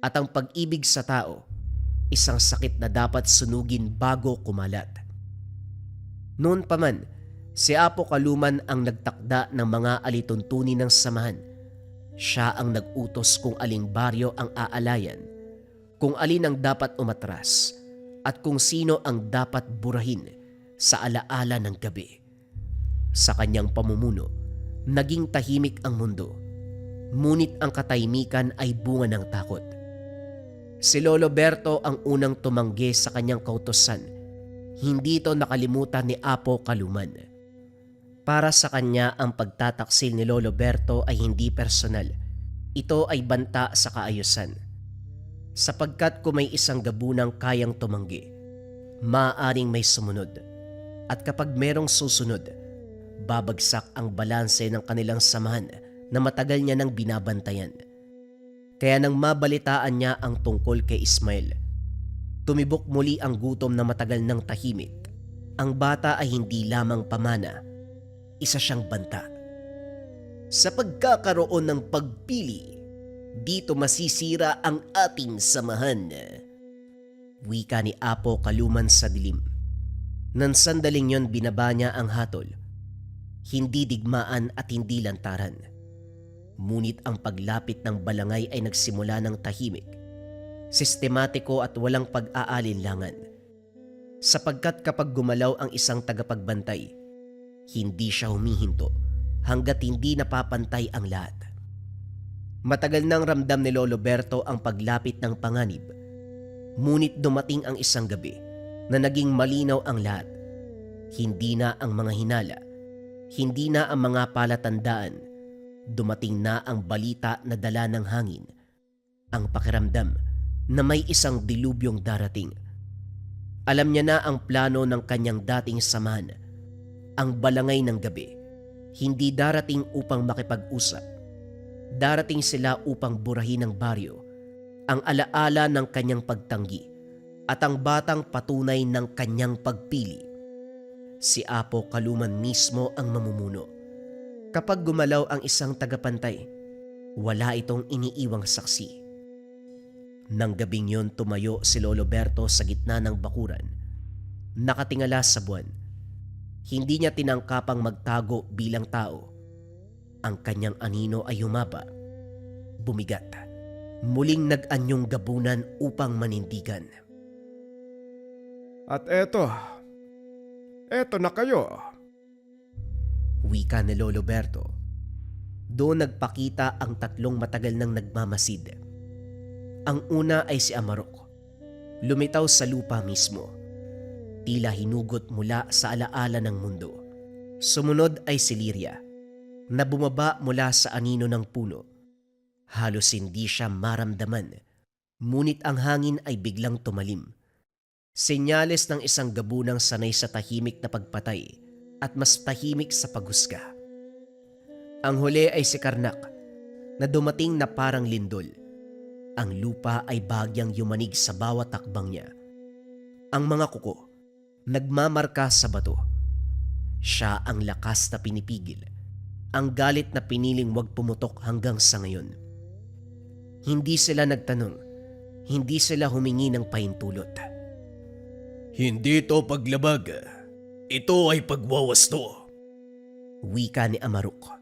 at ang pag-ibig sa tao, isang sakit na dapat sunugin bago kumalat. Noon pa man, si Apo Kaluman ang nagtakda ng mga alituntunin ng samahan. Siya ang nag-utos kung aling baryo ang aalayan, kung alin ang dapat umatras, at kung sino ang dapat burahin sa alaala ng gabi. Sa kanyang pamumuno, naging tahimik ang mundo, ngunit ang katahimikan ay bunga ng takot. Si Lolo Berto ang unang tumanggi sa kanyang kautusan. Hindi ito nakalimutan ni Apo Kaluman. Para sa kanya, ang pagtataksil ni Lolo Berto ay hindi personal. Ito ay banta sa kaayusan. Sapagkat kung may isang gabunang kayang tumanggi, maaaring may sumunod. At kapag merong susunod, babagsak ang balanse ng kanilang samahan na matagal niya nang binabantayan. Kaya nang mabalitaan niya ang tungkol kay Ismael, tumibok muli ang gutom na matagal nang tahimik. Ang bata ay hindi lamang pamana, isa siyang banta. Sa pagkakaroon ng pagpili, dito masisira ang ating samahan. Wika ni Apo Kaluman sa dilim. Nang sandaling yon binaba niya ang hatol. Hindi digmaan at hindi lantaran. Ngunit ang paglapit ng balangay ay nagsimula ng tahimik, sistematiko at walang pag-aalinlangan. Sapagkat kapag gumalaw ang isang tagapagbantay, hindi siya humihinto hanggat hindi napapantay ang lahat. Matagal nang ramdam ni Lolo Berto ang paglapit ng panganib. Ngunit dumating ang isang gabi na naging malinaw ang lahat. Hindi na ang mga hinala, hindi na ang mga palatandaan. Dumating na ang balita na dala ng hangin. Ang pakiramdam na may isang dilubyong darating. Alam niya na ang plano ng kanyang dating samahan. Ang balangay ng gabi, hindi darating upang makipag-usap. Darating sila upang burahin ang baryo, ang alaala ng kanyang pagtanggi at ang batang patunay ng kanyang pagpili. Si Apo Kaluman mismo ang mamumuno. Kapag gumalaw ang isang tagapantay, wala itong iniiwang saksi. Nang gabing yon tumayo si Lolo Berto sa gitna ng bakuran. Nakatingala sa buwan. Hindi niya tinangkapang magtago bilang tao. Ang kanyang anino ay humaba, bumigat. Muling nag-anyong gabunan upang manindigan. At eto na kayo. Wika ni Lolo Berto. Doon nagpakita ang tatlong matagal nang nagmamasid. Ang una ay si Amarok. Lumitaw sa lupa mismo. Tila hinugot mula sa alaala ng mundo. Sumunod ay si Liria, na bumaba mula sa anino ng puno. Halos hindi siya maramdaman, ngunit ang hangin ay biglang tumalim. Senyales ng isang gabunang sanay sa tahimik na pagpatay at mas tahimik sa paghusga. Ang huli ay si Karnak, na dumating na parang lindol. Ang lupa ay bahagyang yumanig sa bawat takbang niya. Ang mga kuko, nagmamarka sa bato. Siya ang lakas na pinipigil, ang galit na piniling wag pumutok hanggang sa ngayon. Hindi sila nagtanong, hindi sila humingi ng pahintulot. Hindi to paglabag. Ito ay pagwawasto. Wika ni Amarok.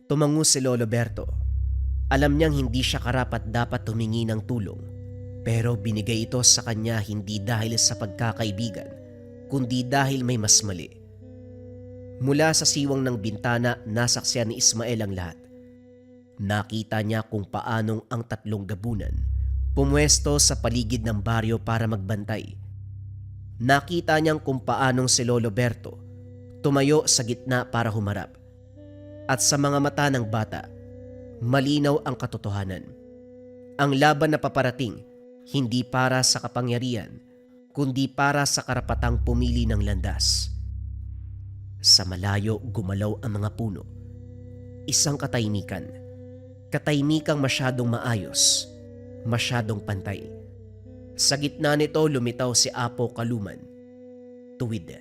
Tumango si Lolo Berto. Alam niyang hindi siya karapat dapat humingi ng tulong, pero binigay ito sa kanya hindi dahil sa pagkakaibigan, kundi dahil may mas mali. Mula sa siwang ng bintana, nasaksiyan ni Ismael ang lahat. Nakita niya kung paanong ang tatlong gabunan pumwesto sa paligid ng baryo para magbantay. Nakita niyang kung paanong si Lolo Berto tumayo sa gitna para humarap. At sa mga mata ng bata, malinaw ang katotohanan. Ang laban na paparating, hindi para sa kapangyarihan, kundi para sa karapatang pumili ng landas. Sa malayo gumalaw ang mga puno. Isang katahimikan. Katahimikang masyadong maayos, masyadong pantay. Sa gitna nito lumitaw si Apo Kaluman. Tuwid,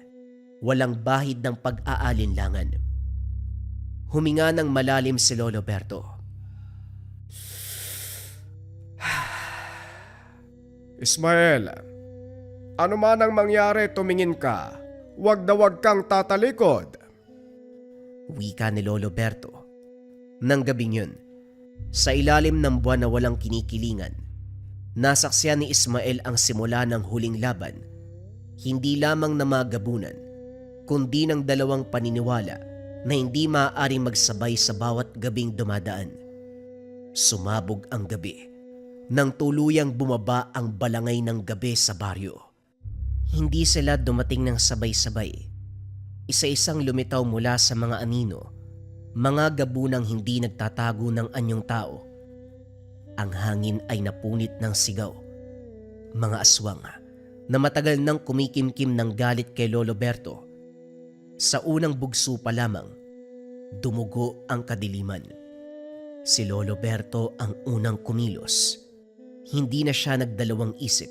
walang bahid ng pag-aalinlangan. Huminga ng malalim si Lolo Berto. Ismael, ano man ang mangyari, tumingin ka. Wag na wag kang tatalikod. Wika ni Lolo Berto. Nang gabing yun, sa ilalim ng buwan na walang kinikilingan, nasaksiyan ni Ismael ang simula ng huling laban. Hindi lamang na mga gabunan, kundi ng dalawang paniniwala na hindi maaaring magsabay sa bawat gabing dumadaan. Sumabog ang gabi nang tuluyang bumaba ang balangay ng gabi sa baryo. Hindi sila dumating ng sabay-sabay. Isa-isang lumitaw mula sa mga anino, mga gabunang hindi nagtatago ng anyong tao. Ang hangin ay napunit ng sigaw. Mga aswang na matagal nang kumikimkim ng galit kay Lolo Berto. Sa unang bugso pa lamang, dumugo ang kadiliman. Si Lolo Berto ang unang kumilos. Hindi na siya nagdalawang isip.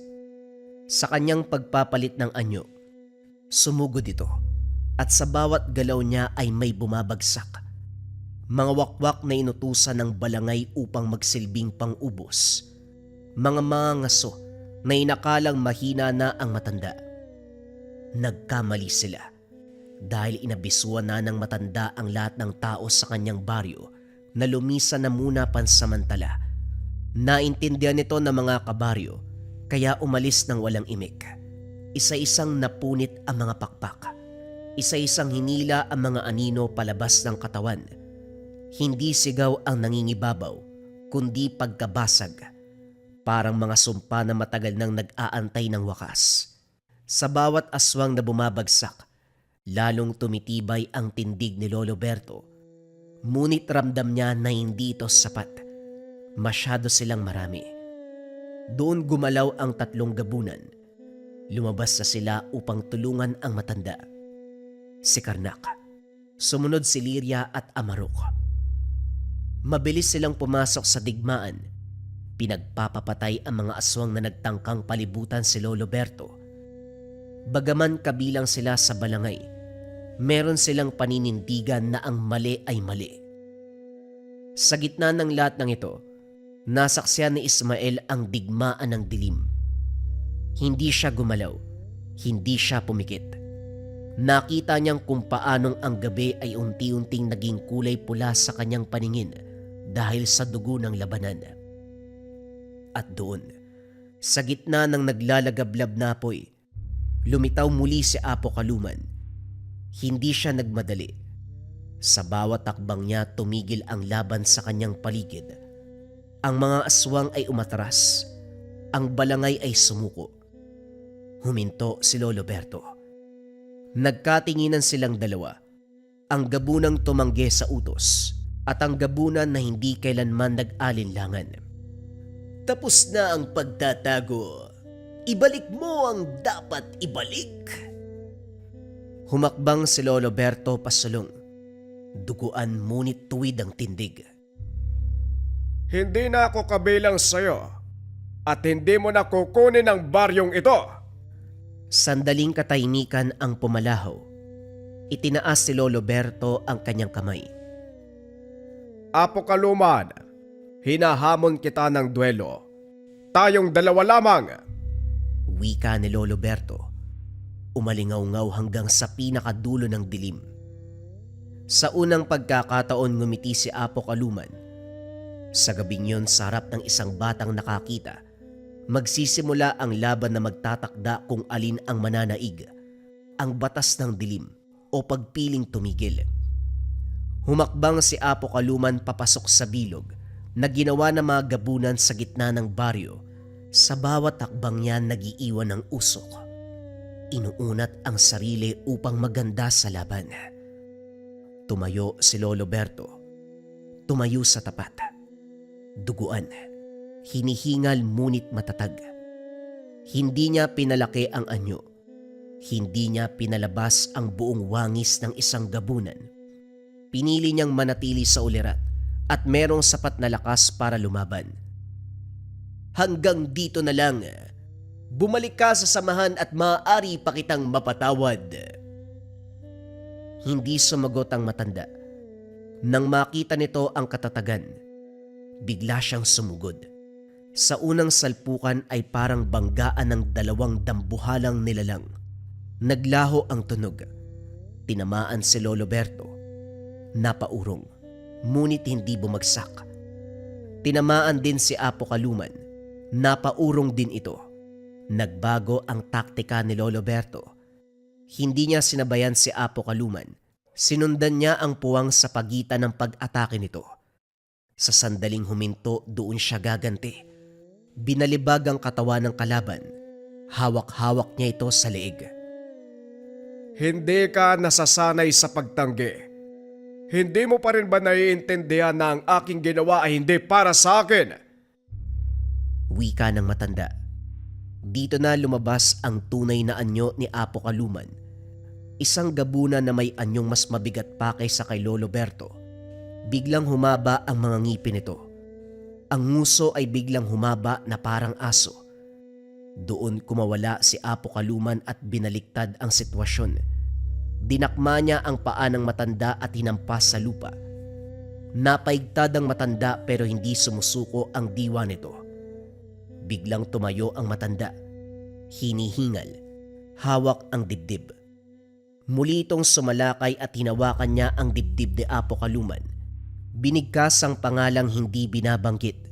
Sa kanyang pagpapalit ng anyo, sumugod ito at sa bawat galaw niya ay may bumabagsak. Mga wakwak na inutusan ng balangay upang magsilbing pang-ubos. Mga ngaso na inakalang mahina na ang matanda. Nagkamali sila dahil inabisuan na ng matanda ang lahat ng tao sa kanyang baryo na lumisan na muna pansamantala. Naintindihan nito ng mga kabaryo kaya umalis ng walang imik. Isa-isang napunit ang mga pakpak. Isa-isang hinila ang mga anino palabas ng katawan. Hindi sigaw ang nangingibabaw, kundi pagkabasag. Parang mga sumpa na matagal nang nag-aantay ng wakas. Sa bawat aswang na bumabagsak, lalong tumitibay ang tindig ni Lolo Berto. Ngunit ramdam niya na hindi ito sapat. Masyado silang marami. Doon gumalaw ang tatlong gabunan. Lumabas na sila upang tulungan ang matanda. Si Karnak. Sumunod si Liria at Amarok. Mabilis silang pumasok sa digmaan. Pinagpapapatay ang mga aswang na nagtangkang palibutan si Lolo Berto. Bagaman kabilang sila sa balangay, meron silang paninindigan na ang mali ay mali. Sa gitna ng lahat ng ito, nasaksihan ni Ismael ang digmaan ng dilim. Hindi siya gumalaw, hindi siya pumikit. Nakita niyang kung paanong ang gabi ay unti-unting naging kulay pula sa kanyang paningin dahil sa dugo ng labanan. At doon, sa gitna ng naglalagablab na apoy, lumitaw muli si Apo Kaluman. Hindi siya nagmadali. Sa bawat takbang niya tumigil ang laban sa kanyang paligid. Ang mga aswang ay umatras. Ang balangay ay sumuko. Huminto si Lolo Berto. Nagkatinginan silang dalawa. Ang gabunang tumanggi sa utos at ang gabunan na hindi kailanman nag-alinlangan. Tapos na ang pagtatago. Ibalik mo ang dapat ibalik. Humakbang si Lolo Berto pasulong. Duguan ngunit tuwid ang tindig. Hindi na ako kabilang sa'yo at hindi mo na kukunin ang baryong ito. Sandaling katahimikan ang pumalahaw. Itinaas si Lolo Berto ang kanyang kamay. Apo Kaluman, hinahamon kita ng duelo. Tayong dalawa lamang. Wika ni Lolo Berto. Umalingaw-ngaw hanggang sa pinakadulo ng dilim. Sa unang pagkakataon ngumiti si Apo Kaluman. Sa gabing yun sa harap ng isang batang nakakita, magsisimula ang laban na magtatakda kung alin ang mananaig, ang batas ng dilim o pagpiling tumigil. Humakbang si Apo Kaluman papasok sa bilog na ginawa ng mga gabunan sa gitna ng baryo. Sa bawat takbang niya nagiiwan ng usok. Inuunat ang sarili upang maganda sa laban. Tumayo si Lolo Berto. Tumayo sa tapat. Duguan. Hinihingal ngunit matatag. Hindi niya pinalaki ang anyo. Hindi niya pinalabas ang buong wangis ng isang gabunan. Pinili niyang manatili sa ulirat at merong sapat na lakas para lumaban. Hanggang dito na lang. Bumalik ka sa samahan at maaari pa kitang mapatawad. Hindi sumagot ang matanda. Nang makita nito ang katatagan, bigla siyang sumugod. Sa unang salpukan ay parang banggaan ng dalawang dambuhalang nilalang. Naglaho ang tunog. Tinamaan si Lolo Berto. Napaurong, ngunit hindi bumagsak. Tinamaan din si Apo Kaluman. Napaurong din ito. Nagbago ang taktika ni Lolo Berto. Hindi niya sinabayan si Apo Kaluman. Sinundan niya ang puwang sa pagitan ng pag-atake nito. Sa sandaling huminto, doon siya gaganti. Binalibag ang katawan ng kalaban. Hawak-hawak niya ito sa leeg. Hindi ka nasasanay sa pagtanggi. Hindi mo pa rin ba naiintindihan na ang aking ginawa ay hindi para sa akin? Wika ng matanda. Dito na lumabas ang tunay na anyo ni Apo Kaluman. Isang gabuna na may anyong mas mabigat pa kaysa kay Lolo Berto. Biglang humaba ang mga ngipin nito. Ang nguso ay biglang humaba na parang aso. Doon kumawala si Apo Kaluman at binaliktad ang sitwasyon. Dinakma niya ang paa ng matanda at hinampas sa lupa. Napaigtad ang matanda pero hindi sumusuko ang diwa nito. Biglang tumayo ang matanda. Hinihingal. Hawak ang dibdib. Muli itong sumalakay at hinawakan niya ang dibdib ni Apo Kaluman. Binigkas ang pangalang hindi binabanggit.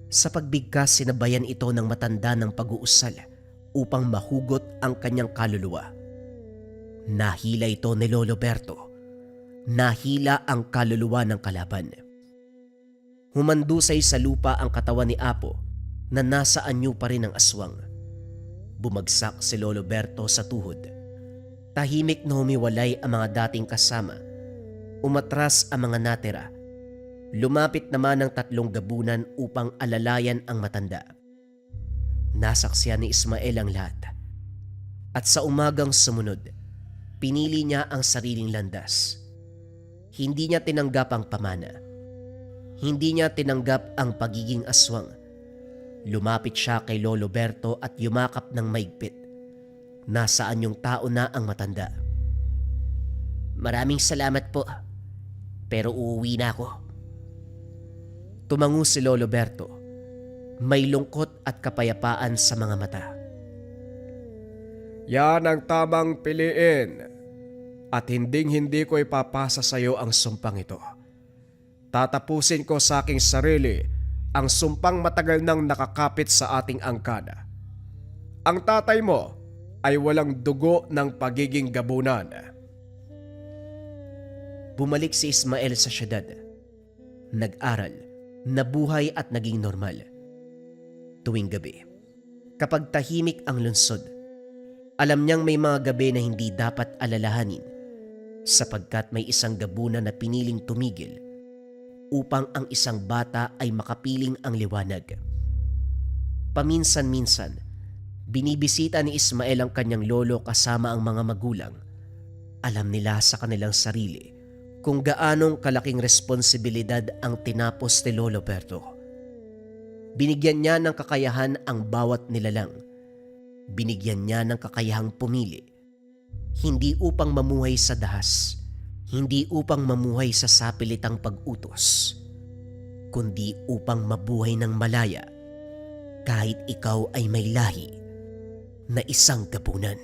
Sa pagbigkas, sinabayan ito ng matanda ng pag-uusal upang mahugot ang kanyang kaluluwa. Nahila ito ni Lolo Berto. Nahila ang kaluluwa ng kalaban. Humandusay sa lupa ang katawan ni Apo na nasa anyo pa rin ng aswang. Bumagsak si Lolo Berto sa tuhod. Tahimik na humiwalay ang mga dating kasama. Umatras ang mga natira. Lumapit naman ang 3 gabunan upang alalayan ang matanda. Nasaksihan ni Ismael ang lahat. At sa umagang sumunod, pinili niya ang sariling landas. Hindi niya tinanggap ang pamana. Hindi niya tinanggap ang pagiging aswang. Lumapit siya kay Lolo Berto at yumakap ng maigpit. Nasaan yung tao na ang matanda? Maraming salamat po, pero uuwi na ako. Tumango si Lolo Berto. May lungkot at kapayapaan sa mga mata. Yan ang tamang piliin. At hindi ko ipapasa sa iyo ang sumpang ito. Tatapusin ko sa aking sarili ang sumpang matagal nang nakakapit sa ating angkada. Ang tatay mo ay walang dugo ng pagiging gabunan. Bumalik si Ismael sa syudad. Nag-aral, nabuhay at naging normal. Tuwing gabi, kapag tahimik ang lungsod, alam niyang may mga gabi na hindi dapat alalahanin sapagkat may isang gabuna na piniling tumigil upang ang isang bata ay makapiling ang liwanag. Paminsan-minsan, binibisita ni Ismael ang kanyang lolo kasama ang mga magulang. Alam nila sa kanilang sarili kung gaanong kalaking responsibilidad ang tinapos ni Lolo Berto. Binigyan niya ng kakayahan ang bawat nilalang. Binigyan niya ng kakayahang pumili. Hindi upang mamuhay sa dahas, hindi upang mamuhay sa sapilitang pag-utos, kundi upang mabuhay ng malaya kahit ikaw ay may lahi na isang gabunan.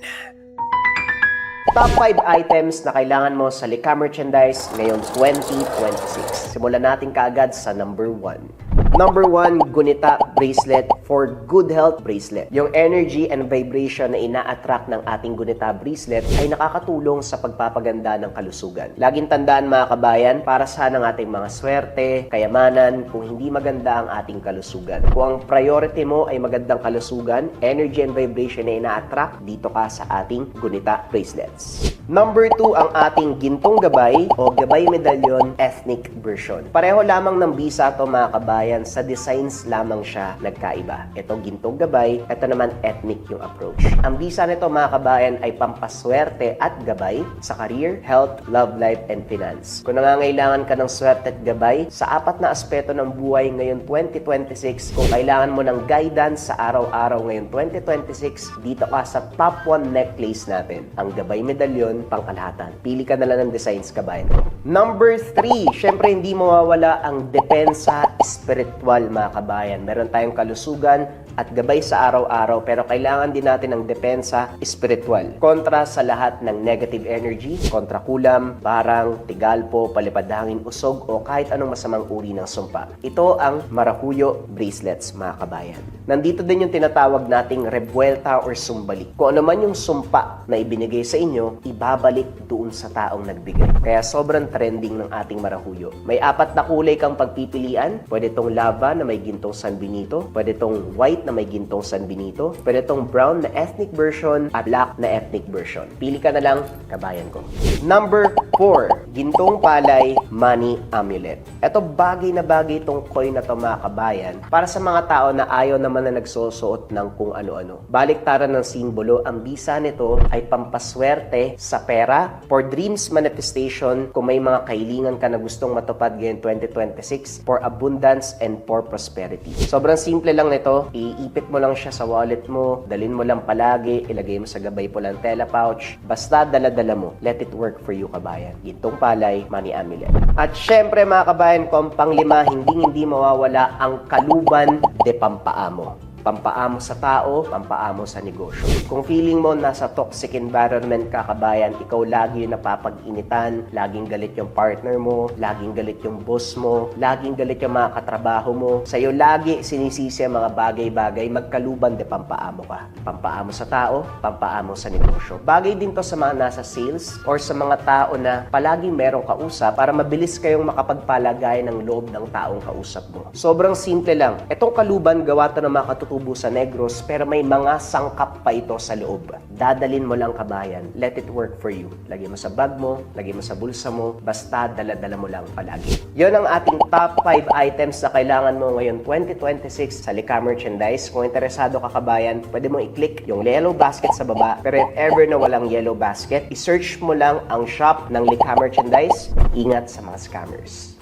Top 5 items na kailangan mo sa Lika Merchandise ngayong 2026. Simulan natin kaagad sa number 1. Number 1, Gunita Bracelet for Good Health Bracelet. Yung energy and vibration na ina-attract ng ating Gunita Bracelet ay nakakatulong sa pagpapaganda ng kalusugan. Laging tandaan mga kabayan, para saan ang ating mga swerte, kayamanan, kung hindi maganda ang ating kalusugan. Kung ang priority mo ay magandang kalusugan, energy and vibration na ina-attract, dito ka sa ating Gunita Bracelets. Number 2, ang ating Gintong Gabay o Gabay Medallion Ethnic Version. Pareho lamang ng bisa to mga kabayan, sa designs lamang siya nagkaiba. Ito Gintong Gabay, ito naman ethnic yung approach. Ang bisa nito mga kabayan ay pampaswerte at gabay sa career, health, love life, and finance. Kung nangangailangan ka ng swerte at gabay sa 4 na aspeto ng buhay ngayon 2026, kung kailangan mo ng guidance sa araw-araw ngayon 2026, dito ka sa top 1 necklace natin, ang Gabay Medallion pangkalahatan. Pili ka na lang ng designs kabayan. Number 3, syempre hindi mawawala ang depensa spiritual mga kabayan. Meron tayong kalusugan at gabay sa araw-araw pero kailangan din natin ng depensa spiritual. Kontra sa lahat ng negative energy, kontra kulam, barang, tigalpo, palipad hangin, usog o kahit anong masamang uri ng sumpa. Ito ang Maracuyo Bracelets mga kabayan. Nandito din yung tinatawag nating rebuelta or sumbalik. Kung ano man yung sumpa na ibinigay sa inyo, ibabalik doon sa taong nagbigay. Kaya sobrang trending ng ating marahuyo. May 4 na kulay kang pagpipilian. Pwede tong lava na may gintong San Benito, pwede tong white na may gintong San Benito, pwede tong brown na ethnic version at black na ethnic version. Pili ka na lang, kabayan ko. Number 4, gintong palay money amulet. Ito bagay na bagay itong coin na to mga kabayan para sa mga tao na ayaw naman na nagsusuot ng kung ano-ano. Baliktaran ng simbolo, ang bisa nito ay pampaswerte sa pera, for dreams manifestation, kung may mga kahilingan ka na gustong matupad ngayong 2026, for abundance and for prosperity. Sobrang simple lang nito, iipit mo lang siya sa wallet mo, dalhin mo lang palagi, ilagay mo sa gabay pulang tela pouch, basta dala-dala mo. Let it work for you, kabayan. Gintong palay, money amulet. At syempre mga kabayan ko, ang panglima, hindi mawawala ang kaluban de pampaamo. Pampaamo sa tao, pampaamo sa negosyo. Kung feeling mo nasa toxic environment ka, kabayan, ikaw lagi yung napapag-initan, laging galit yung partner mo, laging galit yung boss mo, laging galit yung mga katrabaho mo, sa'yo lagi sinisisi ang mga bagay-bagay, magkaluban de pampaamo ka. Pampaamo sa tao, pampaamo sa negosyo. Bagay din to sa mga nasa sales or sa mga tao na palaging merong kausap para mabilis kayong makapagpalagay ng loob ng taong kausap mo. Sobrang simple lang. Itong kaluban, gawa to ng mga tubo sa Negros, pero may mga sangkap pa ito sa loob. Dadalin mo lang, kabayan. Let it work for you. Lagay mo sa bag mo, lagay mo sa bulsa mo, basta dala-dala mo lang palagi. Yon ang ating top 5 items na kailangan mo ngayon 2026 sa Lika Merchandise. Kung interesado ka, kabayan, pwede mo i-click yung yellow basket sa baba. Pero if ever na walang yellow basket, i-search mo lang ang shop ng Lika Merchandise. Ingat sa mga scammers.